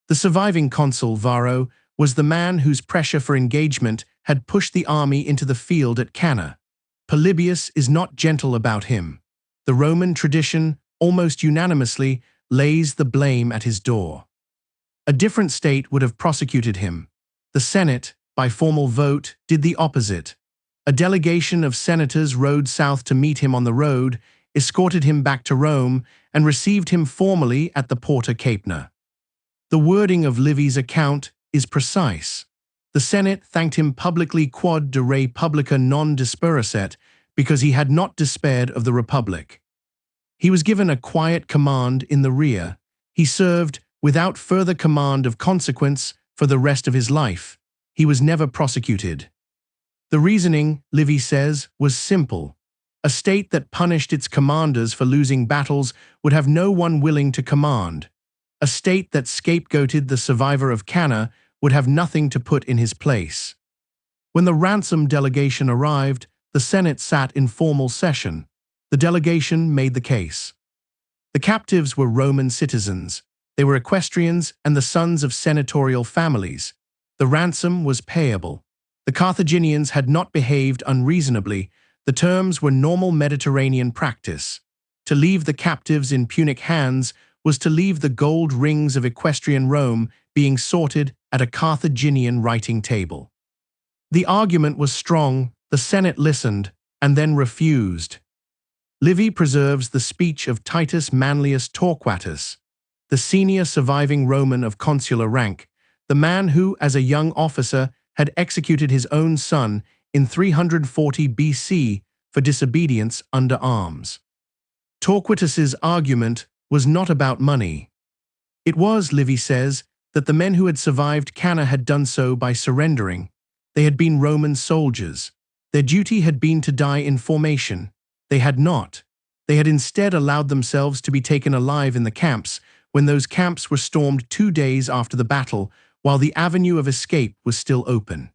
The surviving consul, Varro, was the man whose pressure for engagement had pushed the army into the field at Cannae. Polybius is not gentle about him. The Roman tradition, almost unanimously, lays the blame at his door. A different state would have prosecuted him. The Senate, by formal vote, did the opposite. A delegation of senators rode south to meet him on the road, escorted him back to Rome, and received him formally at the Porta Caepna. The wording of Livy's account is precise. The Senate thanked him publicly quod de re publica non dispersit, because he had not despaired of the Republic. He was given a quiet command in the rear. He served without further command of consequence for the rest of his life. He was never prosecuted. The reasoning, Livy says, was simple. A state that punished its commanders for losing battles would have no one willing to command. A state that scapegoated the survivor of Cannae would have nothing to put in his place. When the ransom delegation arrived, the Senate sat in formal session. The delegation made the case. The captives were Roman citizens. They were equestrians and the sons of senatorial families. The ransom was payable. The Carthaginians had not behaved unreasonably. The terms were normal Mediterranean practice. To leave the captives in Punic hands was to leave the gold rings of equestrian Rome being sorted at a Carthaginian writing table. The argument was strong, the Senate listened, and then refused. Livy preserves the speech of Titus Manlius Torquatus, the senior surviving Roman of consular rank, the man who, as a young officer, had executed his own son in 340 BC for disobedience under arms. Torquatus's argument was not about money. It was, Livy says, that the men who had survived Cannae had done so by surrendering. They had been Roman soldiers. Their duty had been to die in formation. They had not. They had instead allowed themselves to be taken alive in the camps, when those camps were stormed 2 days after the battle, while the avenue of escape was still open.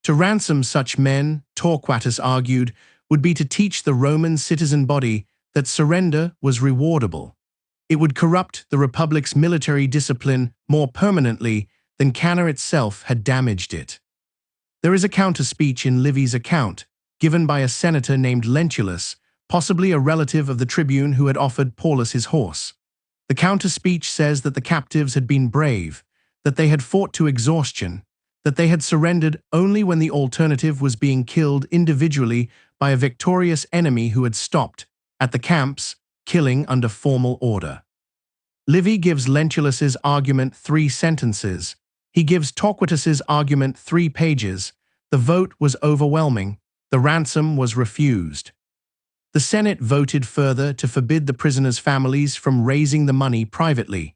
To ransom such men, Torquatus argued, would be to teach the Roman citizen body that surrender was rewardable. It would corrupt the Republic's military discipline more permanently than Cannae itself had damaged it. There is a counter-speech in Livy's account, given by a senator named Lentulus, possibly a relative of the tribune who had offered Paullus his horse. The counter-speech says that the captives had been brave, that they had fought to exhaustion, that they had surrendered only when the alternative was being killed individually by a victorious enemy who had stopped, at the camps, killing under formal order. Livy gives Lentulus's argument 3 sentences. He gives Torquatus's argument 3 pages. The vote was overwhelming. The ransom was refused. The Senate voted further to forbid the prisoners' families from raising the money privately.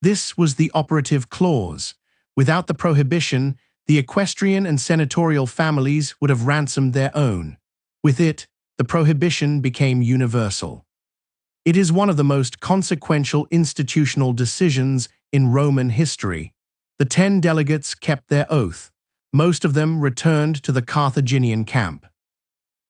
This was the operative clause. Without the prohibition, the equestrian and senatorial families would have ransomed their own. With it, the prohibition became universal. It is one of the most consequential institutional decisions in Roman history. The 10 delegates kept their oath. Most of them returned to the Carthaginian camp.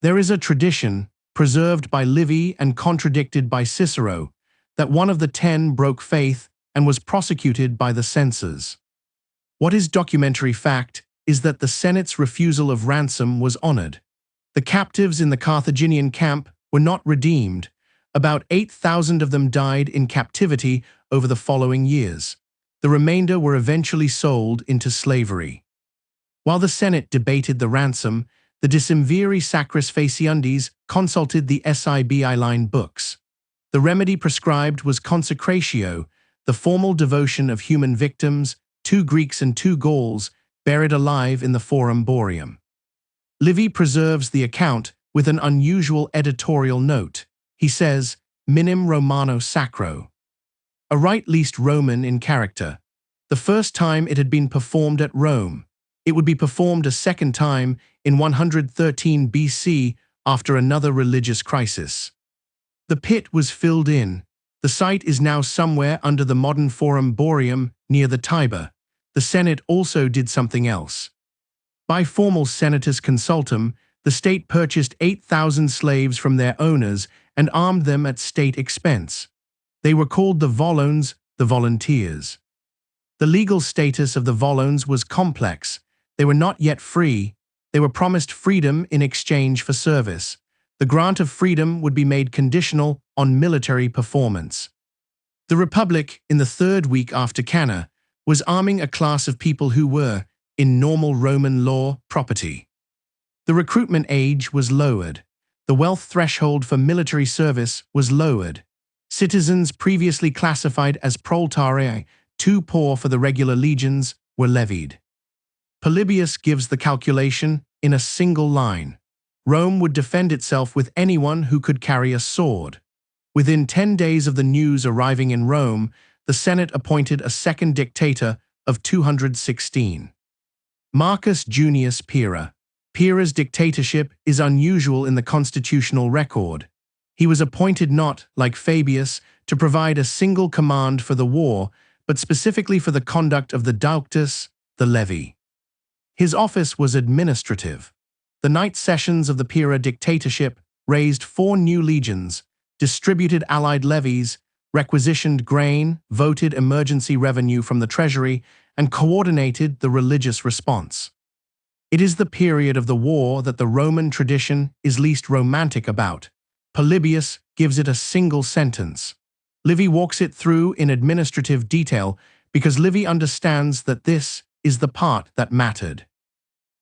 There is a tradition, preserved by Livy and contradicted by Cicero, that one of the 10 broke faith and was prosecuted by the censors. What is documentary fact is that the Senate's refusal of ransom was honored. The captives in the Carthaginian camp were not redeemed. About 8,000 of them died in captivity over the following years. The remainder were eventually sold into slavery. While the Senate debated the ransom, the Decemviri Sacris Faciundis consulted the Sibi line books. The remedy prescribed was consecratio, the formal devotion of human victims, 2 Greeks and 2 Gauls, buried alive in the Forum Boarium. Livy preserves the account with an unusual editorial note. He says, minim Romano sacro. A rite least Roman in character. The first time it had been performed at Rome. It would be performed a second time in 113 BC after another religious crisis. The pit was filled in. The site is now somewhere under the modern Forum Boarium near the Tiber. The Senate also did something else. By formal senatus consultum, the state purchased 8,000 slaves from their owners and armed them at state expense. They were called the volones, the volunteers. The legal status of the Volones was complex. They were not yet free. They were promised freedom in exchange for service. The grant of freedom would be made conditional on military performance. The Republic, in the third week after Cannae, was arming a class of people who were, in normal Roman law, property. The recruitment age was lowered. The wealth threshold for military service was lowered. Citizens previously classified as proletariae, too poor for the regular legions, were levied. Polybius gives the calculation in a single line. Rome would defend itself with anyone who could carry a sword. Within 10 days of the news arriving in Rome, the Senate appointed a second dictator of 216. Marcus Junius Pyrrha. Pyrrha's dictatorship is unusual in the constitutional record. He was appointed not, like Fabius, to provide a single command for the war, but specifically for the conduct of the Dauctus, the levy. His office was administrative. The night sessions of the Pyrrha dictatorship raised 4 new legions, distributed allied levies, requisitioned grain, voted emergency revenue from the treasury, and coordinated the religious response. It is the period of the war that the Roman tradition is least romantic about. Polybius gives it a single sentence. Livy walks it through in administrative detail because Livy understands that this is the part that mattered.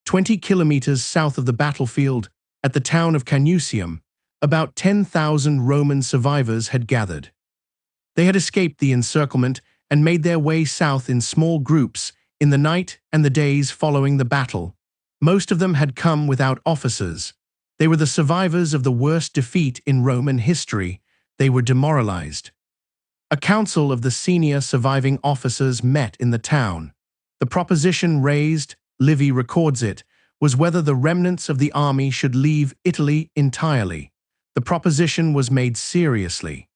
20 kilometers south of the battlefield, at the town of Canusium, about 10,000 Roman survivors had gathered. They had escaped the encirclement and made their way south in small groups in the night and the days following the battle. Most of them had come without officers. They were the survivors of the worst defeat in Roman history. They were demoralized. A council of the senior surviving officers met in the town. The proposition raised, Livy records it, was whether the remnants of the army should leave Italy entirely. The proposition was made seriously.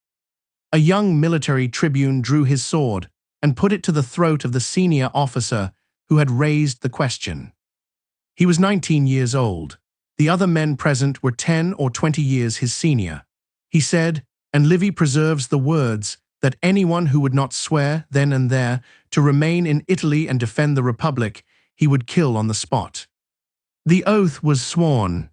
A young military tribune drew his sword and put it to the throat of the senior officer who had raised the question. He was 19 years old. The other men present were 10 or 20 years his senior. He said, and Livy preserves the words, that anyone who would not swear then and there to remain in Italy and defend the Republic, he would kill on the spot. The oath was sworn.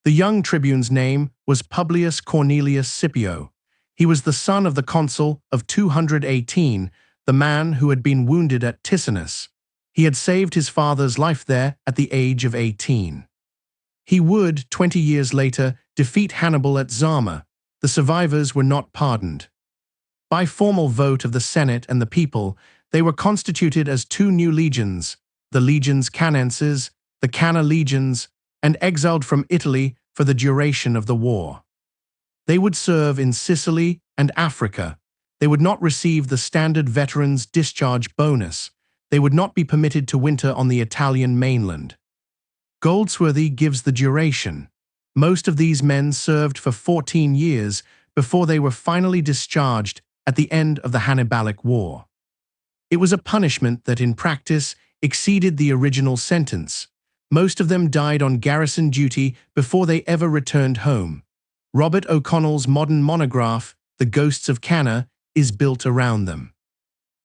The young tribune's name was Publius Cornelius Scipio. He was the son of the consul of 218, the man who had been wounded at Ticinus. He had saved his father's life there at the age of 18. He would, 20 years later, defeat Hannibal at Zama. The survivors were not pardoned. By formal vote of the Senate and the people, they were constituted as 2 new legions, the legions Cannenses, the Canna legions, and exiled from Italy for the duration of the war. They would serve in Sicily and Africa. They would not receive the standard veterans' discharge bonus. They would not be permitted to winter on the Italian mainland. Goldsworthy gives the duration. Most of these men served for 14 years before they were finally discharged at the end of the Hannibalic War. It was a punishment that in practice exceeded the original sentence. Most of them died on garrison duty before they ever returned home. Robert O'Connell's modern monograph, The Ghosts of Cannae, is built around them.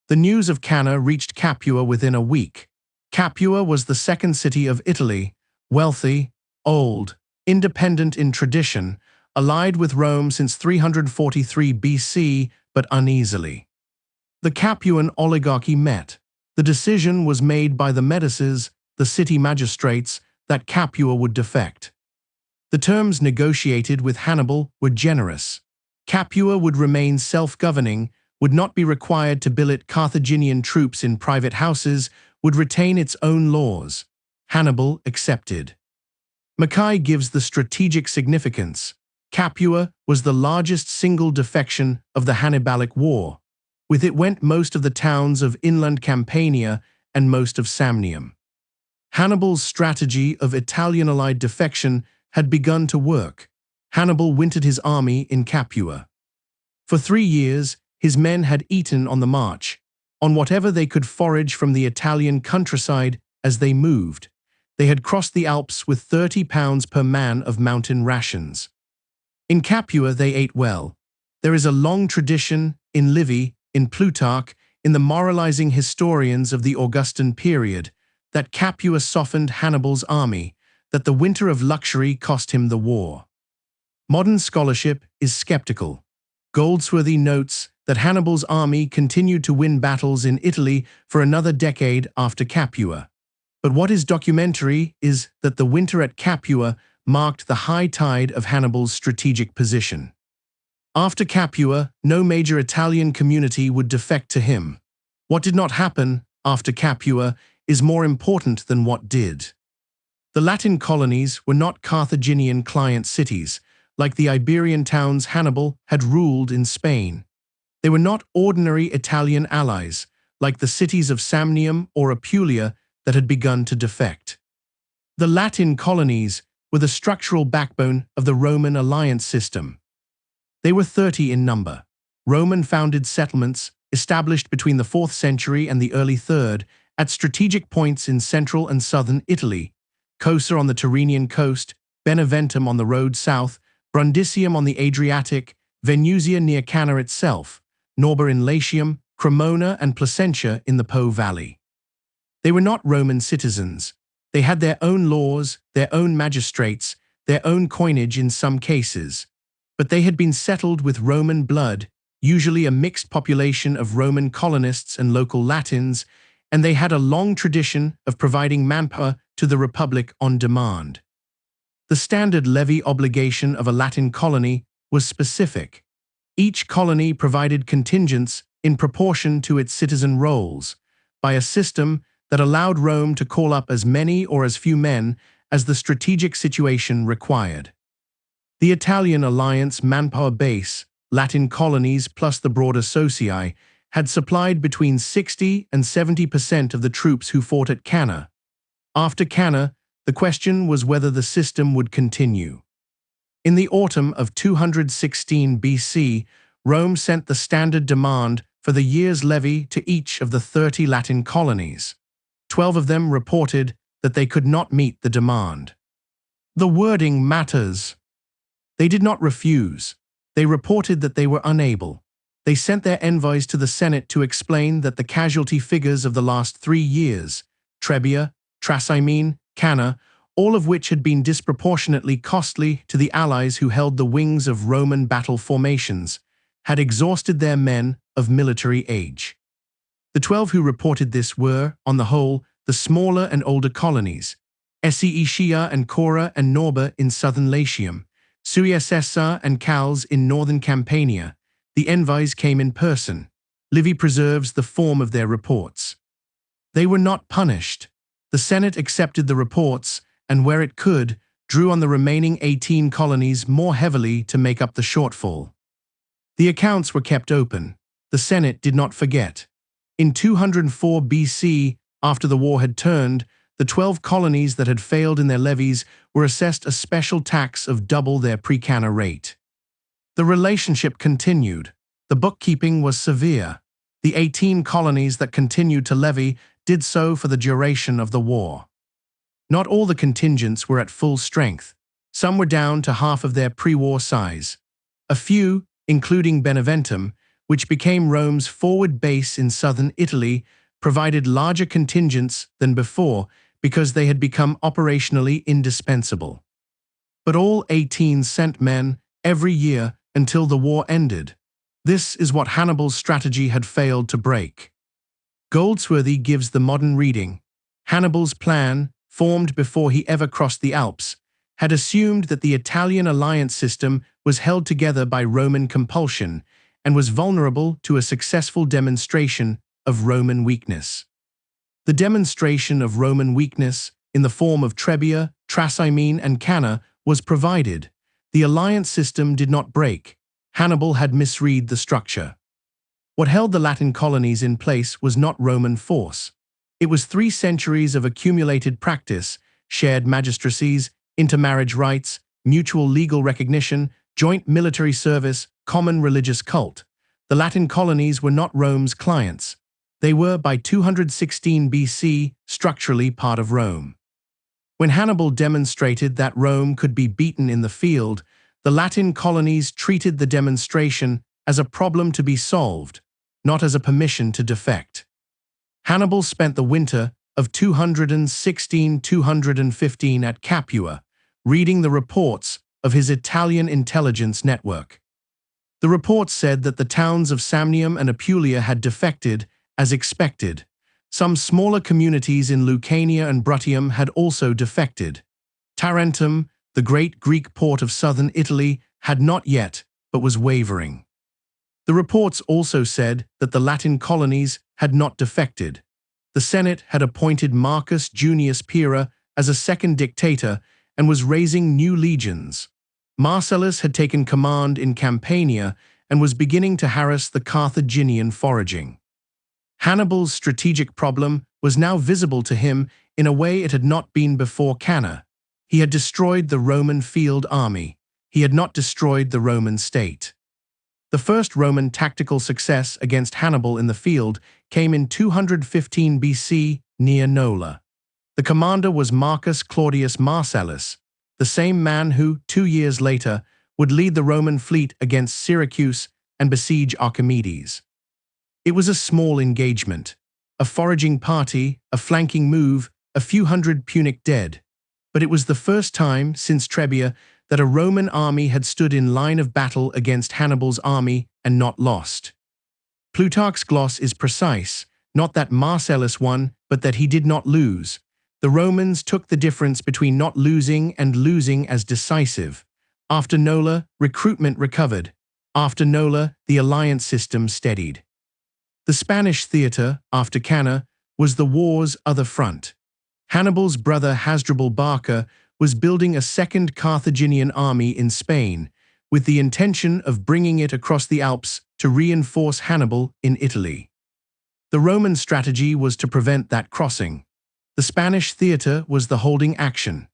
The news of Cannae reached Capua within a week. Capua was the second city of Italy, wealthy, old, independent in tradition, allied with Rome since 343 BC, but uneasily. The Capuan oligarchy met. The decision was made by the Medices, the city magistrates, that Capua would defect. The terms negotiated with Hannibal were generous. Capua would remain self-governing, would not be required to billet Carthaginian troops in private houses, would retain its own laws. Hannibal accepted. Mackay gives the strategic significance. Capua was the largest single defection of the Hannibalic War. With it went most of the towns of inland Campania and most of Samnium. Hannibal's strategy of Italian-allied defection had begun to work. Hannibal wintered his army in Capua. For 3 years, his men had eaten on the march, on whatever they could forage from the Italian countryside as they moved. They had crossed the Alps with 30 pounds per man of mountain rations. In Capua they ate well. There is a long tradition, in Livy, in Plutarch, in the moralizing historians of the Augustan period that Capua softened Hannibal's army, that the winter of luxury cost him the war. Modern scholarship is skeptical. Goldsworthy notes that Hannibal's army continued to win battles in Italy for another decade after Capua. But what is documentary is that the winter at Capua marked the high tide of Hannibal's strategic position. After Capua, no major Italian community would defect to him. What did not happen after Capua is more important than what did. The Latin colonies were not Carthaginian client cities, like the Iberian towns Hannibal had ruled in Spain. They were not ordinary Italian allies, like the cities of Samnium or Apulia that had begun to defect. The Latin colonies were the structural backbone of the Roman alliance system. They were 30 in number. Roman-founded settlements, established between the 4th century and the early 3rd, at strategic points in central and southern Italy, Cosa on the Tyrrhenian coast, Beneventum on the road south, Brundisium on the Adriatic, Venusia near Cannae itself, Norba in Latium, Cremona and Placentia in the Po Valley. They were not Roman citizens. They had their own laws, their own magistrates, their own coinage in some cases. But they had been settled with Roman blood, usually a mixed population of Roman colonists and local Latins, and they had a long tradition of providing manpower to the Republic on demand. The standard levy obligation of a Latin colony was specific. Each colony provided contingents in proportion to its citizen roles, by a system that allowed Rome to call up as many or as few men as the strategic situation required. The Italian alliance manpower base, Latin colonies plus the broader socii, had supplied between 60 and 70% of the troops who fought at Cannae. After Cannae, the question was whether the system would continue. In the autumn of 216 BC, Rome sent the standard demand for the year's levy to each of the 30 Latin colonies. 12 of them reported that they could not meet the demand. The wording matters. They did not refuse. They reported that they were unable. They sent their envoys to the Senate to explain that the casualty figures of the last 3 years, Trebia, Trasimene, Cannae, all of which had been disproportionately costly to the allies who held the wings of Roman battle formations, had exhausted their men of military age. The 12 who reported this were, on the whole, the smaller and older colonies, Esseicia and Cora and Norba in southern Latium, Suiacessa and Cals in northern Campania. The envoys came in person. Livy preserves the form of their reports. They were not punished. The Senate accepted the reports and, where it could, drew on the remaining 18 colonies more heavily to make up the shortfall. The accounts were kept open. The Senate did not forget. In 204 BC, after the war had turned, the 12 colonies that had failed in their levies were assessed a special tax of double their pre-Cannae rate. The relationship continued. The bookkeeping was severe. The 18 colonies that continued to levy did so for the duration of the war. Not all the contingents were at full strength. Some were down to half of their pre-war size. A few, including Beneventum, which became Rome's forward base in southern Italy, provided larger contingents than before because they had become operationally indispensable. But all 18 sent men every year until the war ended. This is what Hannibal's strategy had failed to break. Goldsworthy gives the modern reading. Hannibal's plan, formed before he ever crossed the Alps, had assumed that the Italian alliance system was held together by Roman compulsion and was vulnerable to a successful demonstration of Roman weakness. The demonstration of Roman weakness, in the form of Trebia, Trasimene, and Cannae, was provided. The alliance system did not break. Hannibal had misread the structure. What held the Latin colonies in place was not Roman force. It was 3 centuries of accumulated practice, shared magistracies, intermarriage rights, mutual legal recognition, joint military service, common religious cult. The Latin colonies were not Rome's clients. They were, by 216 BC, structurally part of Rome. When Hannibal demonstrated that Rome could be beaten in the field, the Latin colonies treated the demonstration as a problem to be solved, not as a permission to defect. Hannibal spent the winter of 216–215 at Capua, reading the reports of his Italian intelligence network. The reports said that the towns of Samnium and Apulia had defected, as expected. Some smaller communities in Lucania and Bruttium had also defected. Tarentum, the great Greek port of southern Italy, had not yet, but was wavering. The reports also said that the Latin colonies had not defected. The Senate had appointed Marcus Junius Pyrrha as a second dictator and was raising new legions. Marcellus had taken command in Campania and was beginning to harass the Carthaginian foraging. Hannibal's strategic problem was now visible to him in a way it had not been before Cannae. He had destroyed the Roman field army. He had not destroyed the Roman state. The first Roman tactical success against Hannibal in the field came in 215 BC near Nola. The commander was Marcus Claudius Marcellus, the same man who, 2 years later, would lead the Roman fleet against Syracuse and besiege Archimedes. It was a small engagement, a foraging party, a flanking move, a few hundred Punic dead. But it was the first time since Trebia that a Roman army had stood in line of battle against Hannibal's army and not lost. Plutarch's gloss is precise, not that Marcellus won, but that he did not lose. The Romans took the difference between not losing and losing as decisive. After Nola, recruitment recovered. After Nola, the alliance system steadied. The Spanish theatre, after Cannae, was the war's other front. Hannibal's brother Hasdrubal Barca was building a second Carthaginian army in Spain, with the intention of bringing it across the Alps to reinforce Hannibal in Italy. The Roman strategy was to prevent that crossing. The Spanish theatre was the holding action.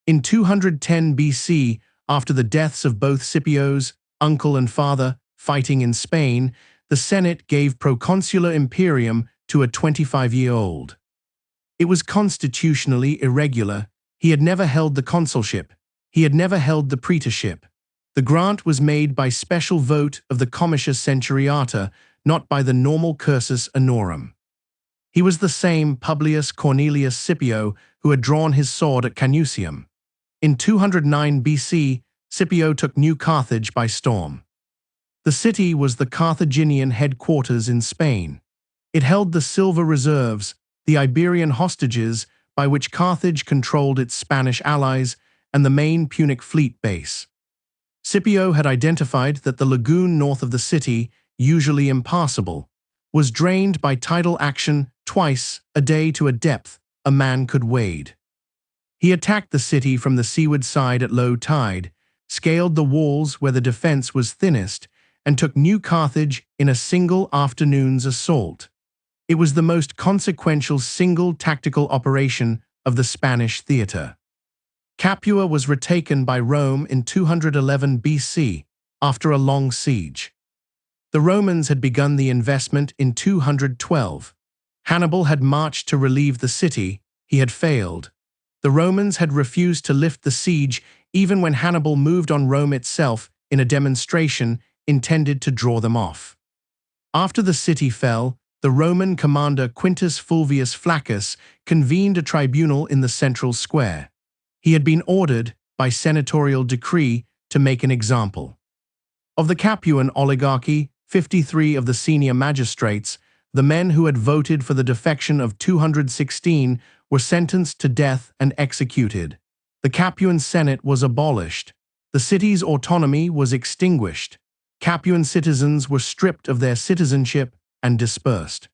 In 210 BC, after the deaths of both Scipio's uncle and father fighting in Spain, the Senate gave proconsular imperium to a 25-year-old. It was constitutionally irregular. He had never held the consulship. He had never held the praetorship. The grant was made by special vote of the comitia centuriata, not by the normal cursus honorum. He was the same Publius Cornelius Scipio who had drawn his sword at Canusium. In 209 BC, Scipio took New Carthage by storm. The city was the Carthaginian headquarters in Spain. It held the silver reserves, the Iberian hostages by which Carthage controlled its Spanish allies, and the main Punic fleet base. Scipio had identified that the lagoon north of the city, usually impassable, was drained by tidal action twice a day to a depth a man could wade. He attacked the city from the seaward side at low tide, scaled the walls where the defense was thinnest, and took New Carthage in a single afternoon's assault. It was the most consequential single tactical operation of the Spanish theatre. Capua was retaken by Rome in 211 BC, after a long siege. The Romans had begun the investment in 212. Hannibal had marched to relieve the city. He had failed. The Romans had refused to lift the siege even when Hannibal moved on Rome itself in a demonstration intended to draw them off. After the city fell, the Roman commander Quintus Fulvius Flaccus convened a tribunal in the central square. He had been ordered, by senatorial decree, to make an example. Of the Capuan oligarchy, 53 of the senior magistrates, the men who had voted for the defection of 216, were sentenced to death and executed. The Capuan Senate was abolished. The city's autonomy was extinguished. Capuan citizens were stripped of their citizenship and dispersed.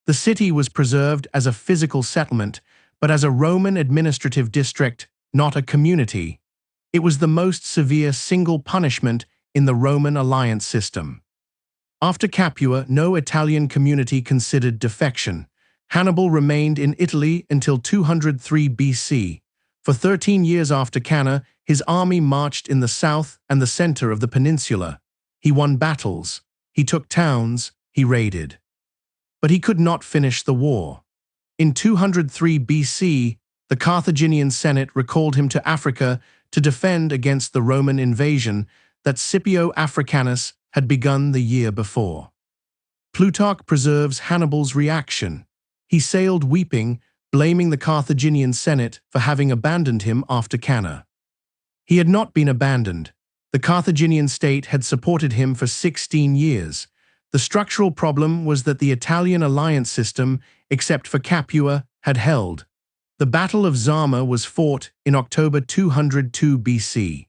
The city was preserved as a physical settlement, but as a Roman administrative district, not a community. It was the most severe single punishment in the Roman alliance system. After Capua, no Italian community considered defection. Hannibal remained in Italy until 203 BC. For 13 years after Cannae, his army marched in the south and the center of the peninsula. He won battles. He took towns. He raided. But he could not finish the war. In 203 BC, the Carthaginian Senate recalled him to Africa to defend against the Roman invasion that Scipio Africanus had begun the year before. Plutarch preserves Hannibal's reaction. He sailed weeping, blaming the Carthaginian Senate for having abandoned him after Cannae. He had not been abandoned. The Carthaginian state had supported him for 16 years. The structural problem was that the Italian alliance system, except for Capua, had held. The Battle of Zama was fought in October 202 BC.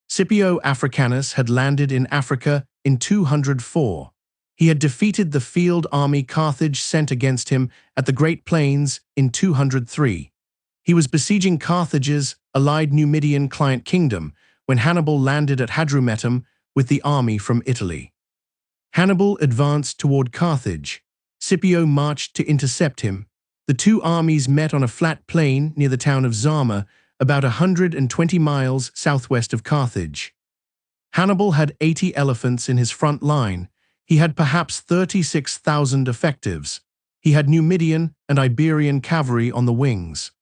Scipio Africanus had landed in Africa in 204. He had defeated the field army Carthage sent against him at the Great Plains in 203. He was besieging Carthage's allied Numidian client kingdom when Hannibal landed at Hadrumetum with the army from Italy. Hannibal advanced toward Carthage. Scipio marched to intercept him. The two armies met on a flat plain near the town of Zama, about 120 miles southwest of Carthage. Hannibal had 80 elephants in his front line. He had perhaps 36,000 effectives. He had Numidian and Iberian cavalry on the wings.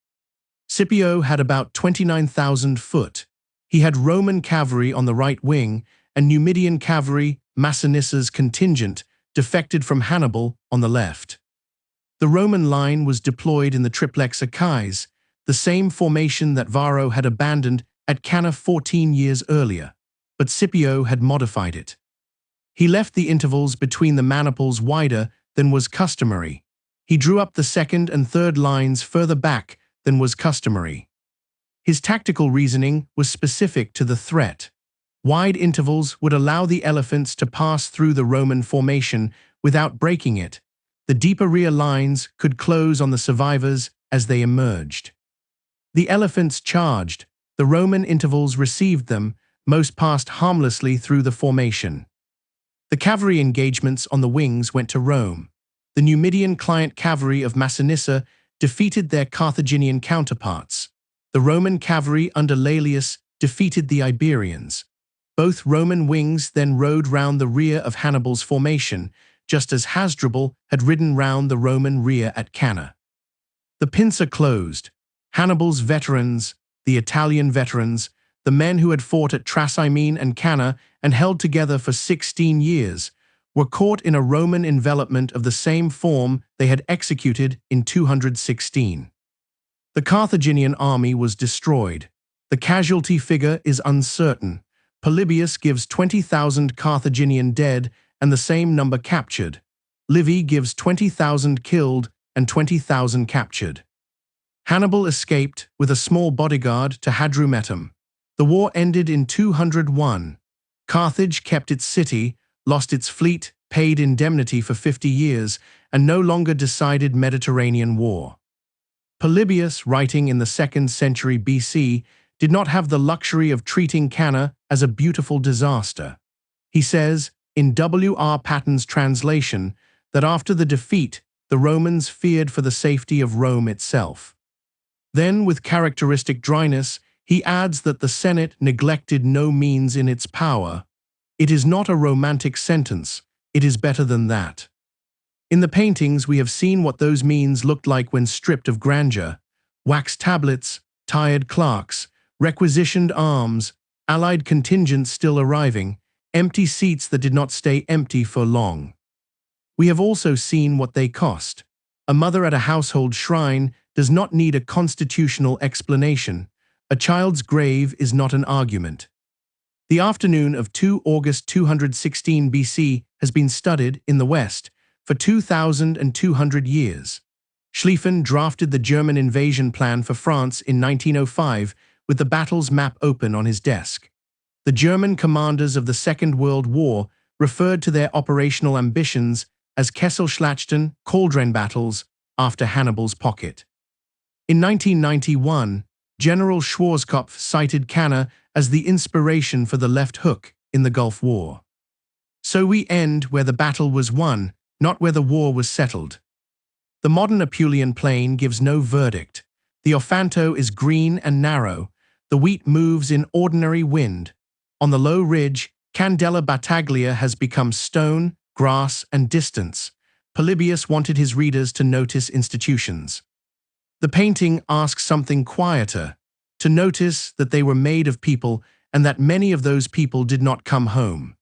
Scipio had about 29,000 foot. He had Roman cavalry on the right wing and Numidian cavalry, Massinissa's contingent, defected from Hannibal on the left. The Roman line was deployed in the triplex Achaies, the same formation that Varro had abandoned at Cannae 14 years earlier, but Scipio had modified it. He left the intervals between the maniples wider than was customary. He drew up the second and third lines further back than was customary. His tactical reasoning was specific to the threat. Wide intervals would allow the elephants to pass through the Roman formation without breaking it. The deeper rear lines could close on the survivors as they emerged. The elephants charged. The Roman intervals received them, most passed harmlessly through the formation. The cavalry engagements on the wings went to Rome. The Numidian client cavalry of Massinissa defeated their Carthaginian counterparts. The Roman cavalry under Laelius defeated the Iberians. Both Roman wings then rode round the rear of Hannibal's formation, just as Hasdrubal had ridden round the Roman rear at Cannae. The pincer closed. Hannibal's veterans, the Italian veterans, the men who had fought at Trasimene and Cannae and held together for 16 years, were caught in a Roman envelopment of the same form they had executed in 216. The Carthaginian army was destroyed. The casualty figure is uncertain. Polybius gives 20,000 Carthaginian dead and the same number captured. Livy gives 20,000 killed and 20,000 captured. Hannibal escaped with a small bodyguard to Hadrumetum. The war ended in 201. Carthage kept its city, lost its fleet, paid indemnity for 50 years, and no longer decided Mediterranean war. Polybius, writing in the 2nd century BC, did not have the luxury of treating Cannae as a beautiful disaster. He says, in W.R. Patton's translation, that after the defeat, the Romans feared for the safety of Rome itself. Then, with characteristic dryness, he adds that the Senate neglected no means in its power. It is not a romantic sentence, it is better than that. In the paintings we have seen what those means looked like when stripped of grandeur: wax tablets, tired clerks, requisitioned arms, allied contingents still arriving, empty seats that did not stay empty for long. We have also seen what they cost. A mother at a household shrine does not need a constitutional explanation. A child's grave is not an argument. The afternoon of 2 August 216 BC has been studied in the West for 2,200 years. Schlieffen drafted the German invasion plan for France in 1905 with the battle's map open on his desk. The German commanders of the Second World War referred to their operational ambitions as Kesselschlachten, cauldron battles, after Hannibal's pocket. In 1991, General Schwarzkopf cited Cannae as the inspiration for the left hook in the Gulf War. So we end where the battle was won, not where the war was settled. The modern Apulian plain gives no verdict. The Ofanto is green and narrow. The wheat moves in ordinary wind. On the low ridge, Candela Battaglia has become stone, grass, and distance. Polybius wanted his readers to notice institutions. The painting asks something quieter, to notice that they were made of people and that many of those people did not come home.